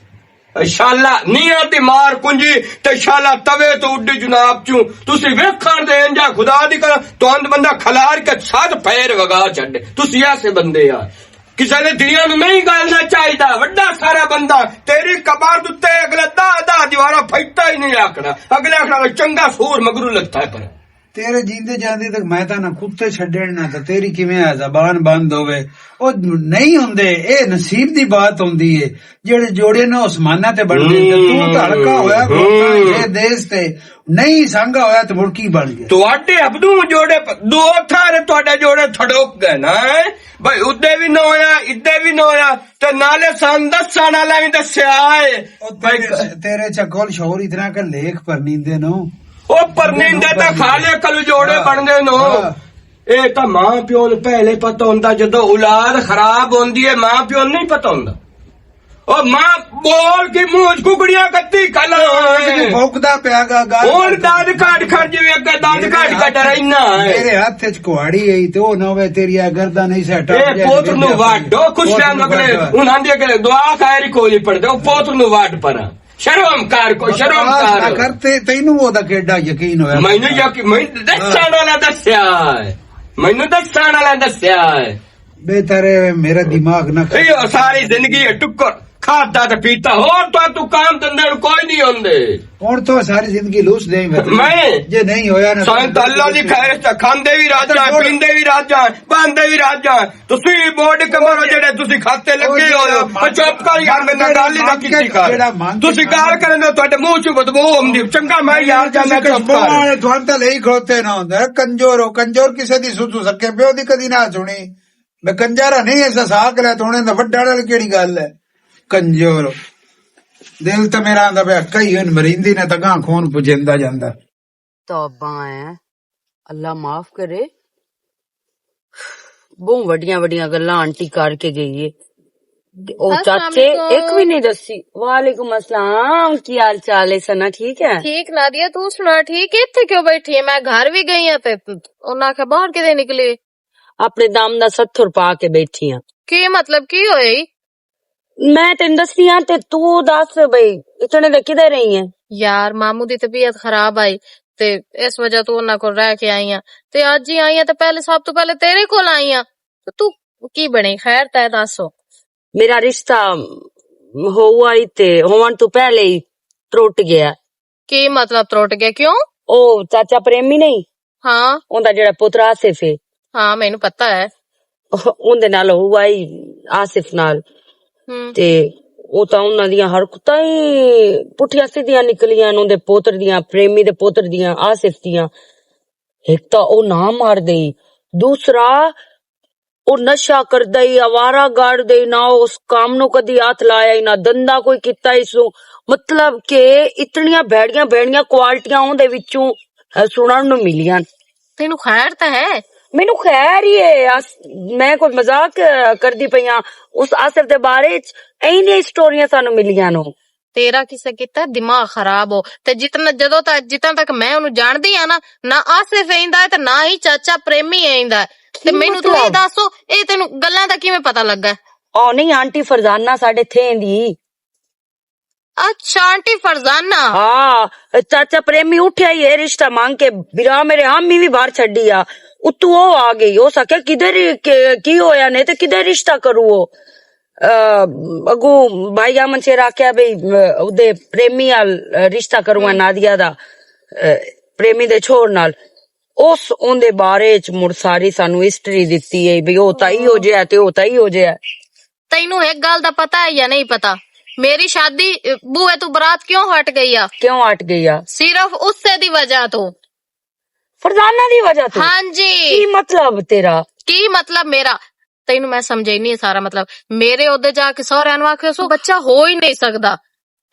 शाला नी आती मार कुंजी ते शाला तवे तो उड्डी जनाब चू तुसी वेखण दे इंजा खुदा दी कर तो अंद बंदा खलार के छत पैर वगा छड्डे तुसी ऐसे बंदे यार किसी ने दिया नहीं गलना चाहिए वड्डा सारा बंदा तेरी कबार दुत्ते अगले दा दीवारा फैटा ही नहीं आखना अगले आखना चंगा सूर मगरू लगता है पर तेरे जींदे जांदे तक मैं तां ना कुत्ते छड्डण ना ते तेरी किवें आ ज़बान बंद होवे ओ नहीं हुंदे ए नसीब दी बात हुंदी है जेड़े जोड़े ना उस्माना ते बनदे ते तू धड़का होया कोई देश ते नहीं संगा होया ते मुड़की बन गया तुहाडे अबदू जोड़े दो थारे तुहाडे जोड़े थड़ोक गए ना भाई उदे भी ना होया इदे भी ना होया ते नाले सन दसन वाला भी दस्या है तेरे चकोल शोर इतना का लेख पर नींदे नो ओ पर नींदे तो खाले कल जोड़े बनदे नो ए तो मां प्यो नूं पहले पता हुंदा जदों औलाद खराब होंदी है मां प्यो नहीं पता हुंदा ओ मां बोल की मुंह कुकड़ियां कत्ती खला भौंकदा पियागा हुण दाद काट खड़ जिवें अगे दाद काट के डरैना मेरे हाथ च कुहाड़ी आई ते ओ ना होवे तेरी गर्दा नहीं सेट ए पोत्र नूं वाडो खुशियां मगले हुण आंदे के दुआ खैर कोई नहीं पड़दे ओ पोत्र नूं वाड पर शर्म कर को शर्म कर करते तैनू ओदा केड़ा यकीन होया मैनू यकीन मैं दस्सण वाला दस्या है मैनू दस्सण वाला दस्या है बेहतर है मेरा दिमाग ना यो सारी जिंदगी टुक्कर खाता ते पीता और तू काम धंधे कोई नहीं होंदे और तो सारी जिंदगी लूस दे मैं जे नहीं होया ना संत अल्लाह दी खैर से खांदे भी राजा पींदे भी राजा बांधे भी राजा तुसी बोर्ड कमरो जेड़े तुसी खाते लगे हो चुप कर यार मैं गल ही ना कीती कर तुसी गाल करन तुहाडे मुंह च बदबू आउंदी चंगा मैं यार जाना चुप कर तुहां ते लेई खड़ोते ना हुंदा कंजोर हो कंजोर किसे दी सुतू सके पियो दी कदी ना सुनी मैं कंजारा नहीं ऐसा साक ले तोने दा वड्डा वाली केड़ी गल है कंजोर दिल तो मेरा आंदा पिया कई हन मरिंदी ने तगा खून पुजेंदा जांदा तौबा है अल्लाह माफ करे बहुत वड्डियां वड्डियां गल्लां आंटी करके गई है ओ चाचे एक भी नहीं दसी वालेकुम अस्सलाम की हाल चाल है सना ठीक है ठीक नादिया तू सुना ठीक है इत्थे क्यों बैठी है मैं घर भी गई हां ते उन्हां आखे बाहर किदे निकले अपने दाम दा 70 पा के बैठी हां की मतलब की होई मैं तेन दसी हां ते तू दस बई इतने दे किधर रही है यार मामू दी तबीयत खराब आई ते इस वजह तो उन्हां को रह के आई हां ते अज ही आई हां ते पहले सब तो पहले तेरे कोल आई हां तो तू की बनी खैर तै दसो मेरा रिश्ता हुआ ही ते होवन तो पहले ही त्रुट गया की मतलब त्रुट गया क्यों ओ चाचा प्रेमी नहीं हाँ उनदा जेड़ा पुत्र आसिफ है हाँ मैनू पता है उनदे नाल हुआ ही आसिफ नाल ते ਉਹ ਤਾਂ ਉਹਨਾਂ ਦੀਆਂ ਹਰਕਤਾਂ ਹੀ ਪੁੱਠੀਆਂ ਸਿੱਧੀਆਂ ਨਿਕਲੀਆਂ ਉਹਦੇ ਪੋਤਰ ਦੀਆਂ ਪ੍ਰੇਮੀ ਦੇ ਪੋਤਰ ਦੀਆਂ ਆਸਿਫ ਦੀਆਂ ਇੱਕ ਤਾਂ ਉਹ ਨਾ ਮਾਰ ਗਈ ਦੂਸਰਾ ਉਹ ਨਸ਼ਾ ਕਰਦਾ ਹੀ ਅਵਾਰਾ ਗਾੜਦਾ ਹੀ ਨਾ ਉਸ ਕੰਮ ਨੂੰ ਕਦੀ ਹੱਥ ਲਾਇਆ ਹੀ ਨਾ ਦੰਦਾ ਕੋਈ ਕੀਤਾ ਇਸ ਨੂੰ ਮਤਲਬ ਕਿ ਇਤਨੀਆਂ ਭੈੜੀਆਂ ਭੈੜੀਆਂ ਕੁਆਲਿਟੀਆਂ ਉਹਦੇ ਵਿੱਚੋਂ ਸੁਣਨ ਨੂੰ ਮਿਲੀਆਂ ਤੈਨੂੰ ਖੈਰ ਤਾਂ ਹੈ ਮੈਨੂੰ ਖੈਰ ਹੀ ਹੈ ਮੈਂ ਕੋਈ ਮਜ਼ਾਕ ਕਰਦੀ ਪਈ ਆ ਉਸ ਆਸਿਫ ਦੇ ਬਾਰੇ ਚ ਇੰਨੀਆਂ ਸਟੋਰੀਆਂ ਸਾਨੂੰ ਮਿਲੀਆਂ ਨੂੰ ਤੇਰਾ ਕਿਸੇ ਕੀਤਾ ਦਿਮਾਗ ਖਰਾਬ ਹੋ ਤੇ ਜਿਤਨਾ ਤੱਕ ਮੈਂ ਉਹਨੂੰ ਜਾਣਦੀ ਆ ਨਾ ਆਸਿਫ ਆਇੰਦਾ ਤੇ ਨਾ ਹੀ ਚਾਚਾ ਪ੍ਰੇਮੀ ਆਇੰਦਾ ਤੇ ਮੈਨੂੰ ਤੂੰ ਇਹ ਦੱਸੋ ਇਹ ਤੈਨੂੰ ਗੱਲਾਂ ਦਾ ਕਿਵੇਂ ਪਤਾ ਲੱਗਾ? ਉਹ ਨਹੀਂ ਆਂਟੀ ਫਰਜ਼ਾਨਾ ਸਾਡੇ ਥੇ ਦੀ। अच्छा आंटी फरजाना हाँ चाचा प्रेमी उठा ही है रिश्ता मांग के बिरा मेरे हामी भी बाहर छड़ी आ उतू वो आ गई हो सके किधर की होया नहीं तो किधर रिश्ता करू वो अगू भाई आमन से आख्या भाई उदे प्रेमी आल रिश्ता करूंगा नादिया दा प्रेमी दे छोड़ नाल उस उनदे बारे च मुड़ सारी सानू हिस्ट्री दिती है भाई ओ ताई हो जाए ते ओ ताई हो जाए। तैनू एक गल दा पता है या नहीं पता? मेरी शादी बूए तू बरात क्यों हट गई आ? क्यों हट गई आ? सिर्फ उससे दी वजह तो फरजाना दी वजह तो। हाँ जी की मतलब तेरा? की मतलब मेरा तैनू मैं समझाई नहीं सारा मतलब मेरे ओदे जाके सौहरे नु आखे सो बच्चा हो ही नहीं सकदा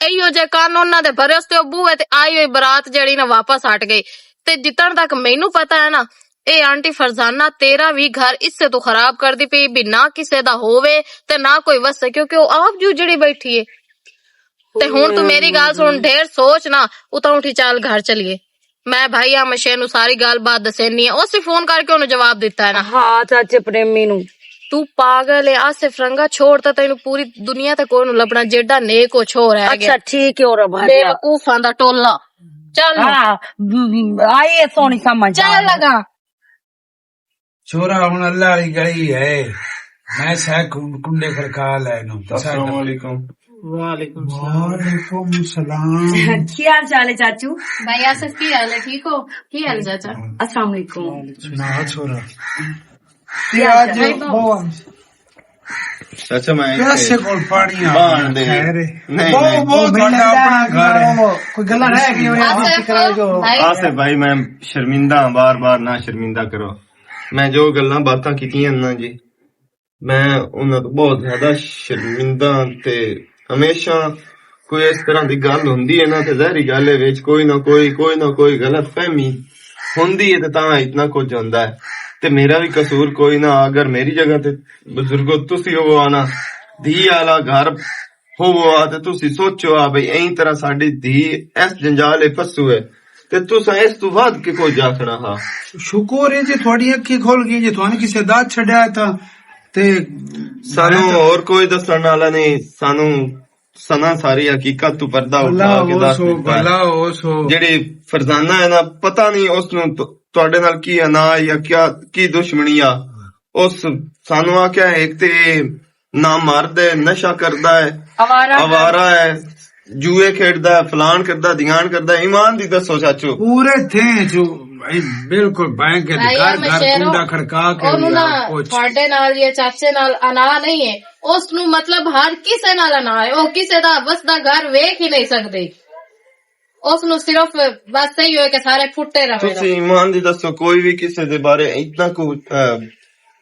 इहो जे कानून दे भरे उसते बूए ते आई हुई बरात जड़ी ना वापस हट गई ते जितन तक मैनू पता है ना ए आंटी फरजाना तेरा भी घर इससे तो खराब कर दी पई भी ना किसे दा होवे ते ना कोई वसे क्योंकि वो आप जूझड़ी बैठी है ते हुण तू मेरी गाल सुन ढेर सोच ना उता उठी चल घर चलिए मैं भाई आ मशे नु सारी गाल बात दसेनी है उसी फोन करके उन्हें जवाब दिता है ना। हाँ चाचे प्रेमी नु तू पागल है आसिफ रंगा छोड़ ता तैनू पूरी दुनिया ते कोई नु लभना जेड़ा नेक हो छोड़ है। अच्छा ठीक है और बेवकूफां दा टोला चल आइए सोनी समझ चल लगा छोरा हुन अल्लाह वाली गली है मैं सह कुंडे खड़का लैनो। अस्सलाम वालेकुम। वालेकुम सलाम। की हाल चाल है चाचू? भाई आसिफ की हाल है ठीक हो? की हाल चाचा? अस्सलाम वालेकुम। सुना छोरा अच्छा मैं कैसे कोल पानी आ बाण दे खैर नहीं वो ਤੁਹਾਡਾ ਆਪਣਾ घर है कोई गल्ला रह गई हो आसिफ भाई मैं शर्मिंदा बार बार ना शर्मिंदा करो मैं जो गल्लां बातां कीतियां ना जी मैं उन्हां तो बहुत ज्यादा शर्मिंदा ते हमेशा कोई इस तरह दी गल हुंदी है ना ते ज़ाहिरी गल है विच कोई ना कोई गलत फहमी हुंदी है ते तां इतना कुछ होंदा है ते मेरा भी कसूर कोई ना अगर मेरी जगह ते बुजुर्गो तुसी हो आना धी आला घर होवो आ ते तुसी सोचो आ भाई एही तरह साडी धी इस जंजाल फसू है ते तुसा इस तू बाद के कोई जाखना हा शुक्र है जी थोड़ी अखी खोल गई जी तुहानू किसे दाद छड्या था ते सानू और कोई दसण वाला नहीं सानू सना सारी हकीकत तू पर्दा उठा के दस दिता जेड़ी फरजाना है ना पता नहीं उसनू ਤੁਹਾਡੇ ਨਾਲ ਕੀ ਅਨਾ ਜਾਂ ਕੀ ਦੁਸ਼ਮਣੀ ਆ ਉਸ ਸਾਨੂੰ ਆ ਕਿਹਾ ਇੱਕ ਤੇ ਨਾ ਮਰਦਾ ਨਸ਼ਾ ਕਰਦਾ ਹੈ ਆਵਾਰਾ ਹੈ ਜੂਏ ਖੇਡਦਾ ਹੈ ਫਲਾਨ ਕਰਦਾ ਧਿਆਨ ਕਰਦਾ ਈਮਾਨ ਦੀ ਦੱਸੋ ਚਾਚੂ पूरे थे जो बिल्कुल बैंक के घर कुंडा खड़का के ਤੁਹਾਡੇ ਨਾਲ ਜਾਂ ਚਾਚੇ ਨਾਲ ਅਨਾ ਨਹੀਂ ਹੈ ਉਸ ਨੂੰ ਮਤਲਬ ਹਰ ਕਿਸੇ ਨਾਲ ਅਨਾ ਹੈ ਉਹ ਕਿਸੇ ਦਾ ਵਸਦਾ ਘਰ ਵੇਖ ਹੀ ਨਹੀਂ ਸਕਦੇ ਉਸ ਨੂੰ ਸਿਰਫ ਬਸ ਸਹੀ ਹੋਏ ਕਿ ਸਾਰੇ ਫੁੱਟੇ ਰਹੇ। ਤੁਸੀਂ ਈਮਾਨ ਦੀ ਦੱਸੋ ਕੋਈ ਵੀ ਕਿਸੇ ਦੇ ਬਾਰੇ ਇਤਨਾ ਕੁ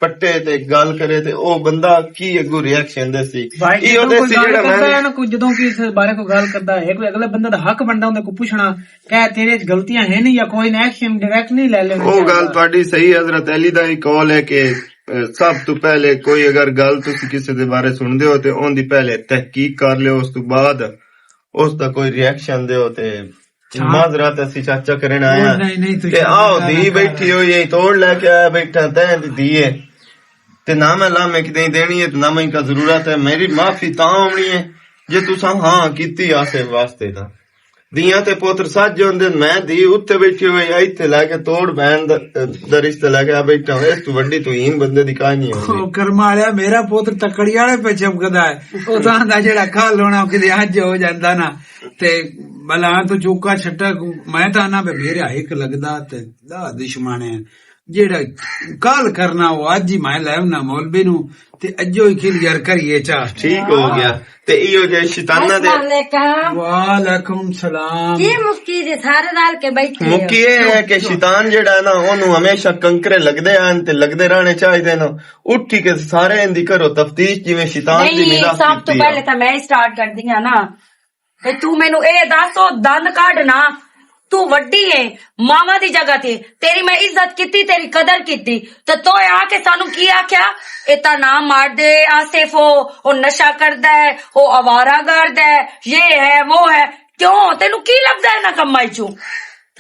ਪੱਟੇ ਤੇ ਗੱਲ ਕਰੇ ਤੇ ਉਹ ਬੰਦਾ ਕੀ ਅੱਗੂ ਰਿਐਕਸ਼ਨ ਦੇ ਸੀ ਇਹ ਉਹਦੇ ਸੀ ਜਿਹੜਾ ਮੈਂ ਕੋਈ ਜਦੋਂ ਕਿ ਇਸ ਬਾਰੇ ਕੋਈ ਗੱਲ ਕਰਦਾ ਹੈ ਕੋਈ ਅਗਲੇ ਬੰਦੇ ਦਾ ਹੱਕ ਬਣਦਾ ਹੁੰਦਾ ਕੋਈ ਪੁੱਛਣਾ ਕਹੇ ਤੇਰੇ ਗਲਤੀਆਂ ਹੈ ਨਹੀਂ ਜਾਂ ਕੋਈ ਐਕਸ਼ਨ ਡਾਇਰੈਕਟ ਨਹੀਂ ਲੈ ਲੈਣਾ ਉਹ ਗੱਲ ਤੁਹਾਡੀ ਸਹੀ ਹਜ਼ਰਤ ਅਲੀ ਦਾ ਹੀ ਕੌਲ ਹੈ ਕਿ ਸਭ ਤੋਂ ਪਹਿਲੇ ਕੋਈ ਅਗਰ ਗੱਲ ਤੁਸੀਂ ਕਿਸੇ ਦੇ ਬਾਰੇ ਸੁਣਦੇ ਹੋ ਤੇ ਉਹਦੀ ਪਹਿਲੇ ਤਹਿਕੀਕ ਕਰ ਲਿਓ ਉਸ ਤੋਂ ਬਾਅਦ ਉਸ ਦਾ ਕੋਈ ਰਿਐਕਸ਼ਨ ਦਿਓ ਤੇ ਮਾਜ਼ਰਤ ਅਸੀਂ ਚਾਚਾ ਕਰਨ ਆਇਆ ਕਿ ਆਓ धी बैठी हुई है तोड़ लेके आया बैठा तैं दी धी है ते ना मैं लामे कि देनी है ना मैं का जरूरत है मेरी माफी तां होनी है जे तुसा हाँ कीती आसे वास्ते दा दियां ते पुत्र सज होंदे मैं धी उत्ते बैठी हुई है इत्थे लेके तोड़ बहन दा रिश्ता लेके आ बैठा इस तू वड्डी तू हीन बंदे दी कहानी है करमालिया मेरा पुत्र तकड़ी वाले पे चमकदा है ओ तां दा जेड़ा कल होना किते अज हो जांदा ना ते भला तो चूका छट्टा मैं तो ना मेरे हिक लगदा ते दा दुश्मन है जेड़ा कल करना वो अज ही मैं लावना मौलवी नु ते अजो ही क्लियर करिए चा ठीक हो गया ते इयो जे शैताना दे वालेकुम सलाम की मुफ्ती जी सारे नाल के बैठे मुक्की है कि शैतान जेड़ा है ना ओनू हमेशा कंकरे लगदे आन ते लगदे रहने चाहिए ना उठी के सारे इंदी करो तफ्तीश जिवें शैतान दी निगाह सब तो पहले तो मैं स्टार्ट कर दी ना तू मैनू ए दस ओ दंद काट ना तू वड्डी है मामा दी जगह ते तेरी मैं इज्जत कीती तेरी कदर कीती ते तो आके सानू की आख्या इतना नाम मार दे आसिफ हो नशा करदा है हो आवारा गर्द है ये है वो है क्यों तेनू की लगदा है ना कमाई चू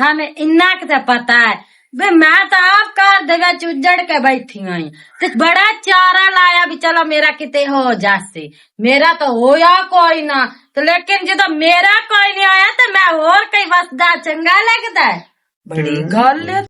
थाने इन्ना के पता है बे मैं तो आप घर दे विच उजड़ के बैठी हुई ते बड़ा चारा लाया भी चलो मेरा किते हो जासे मेरा तो होया कोई ना तो लेकिन जो मेरा कोई नहीं आया तो मैं और कई वसदा चंगा लगदा है बड़ी गल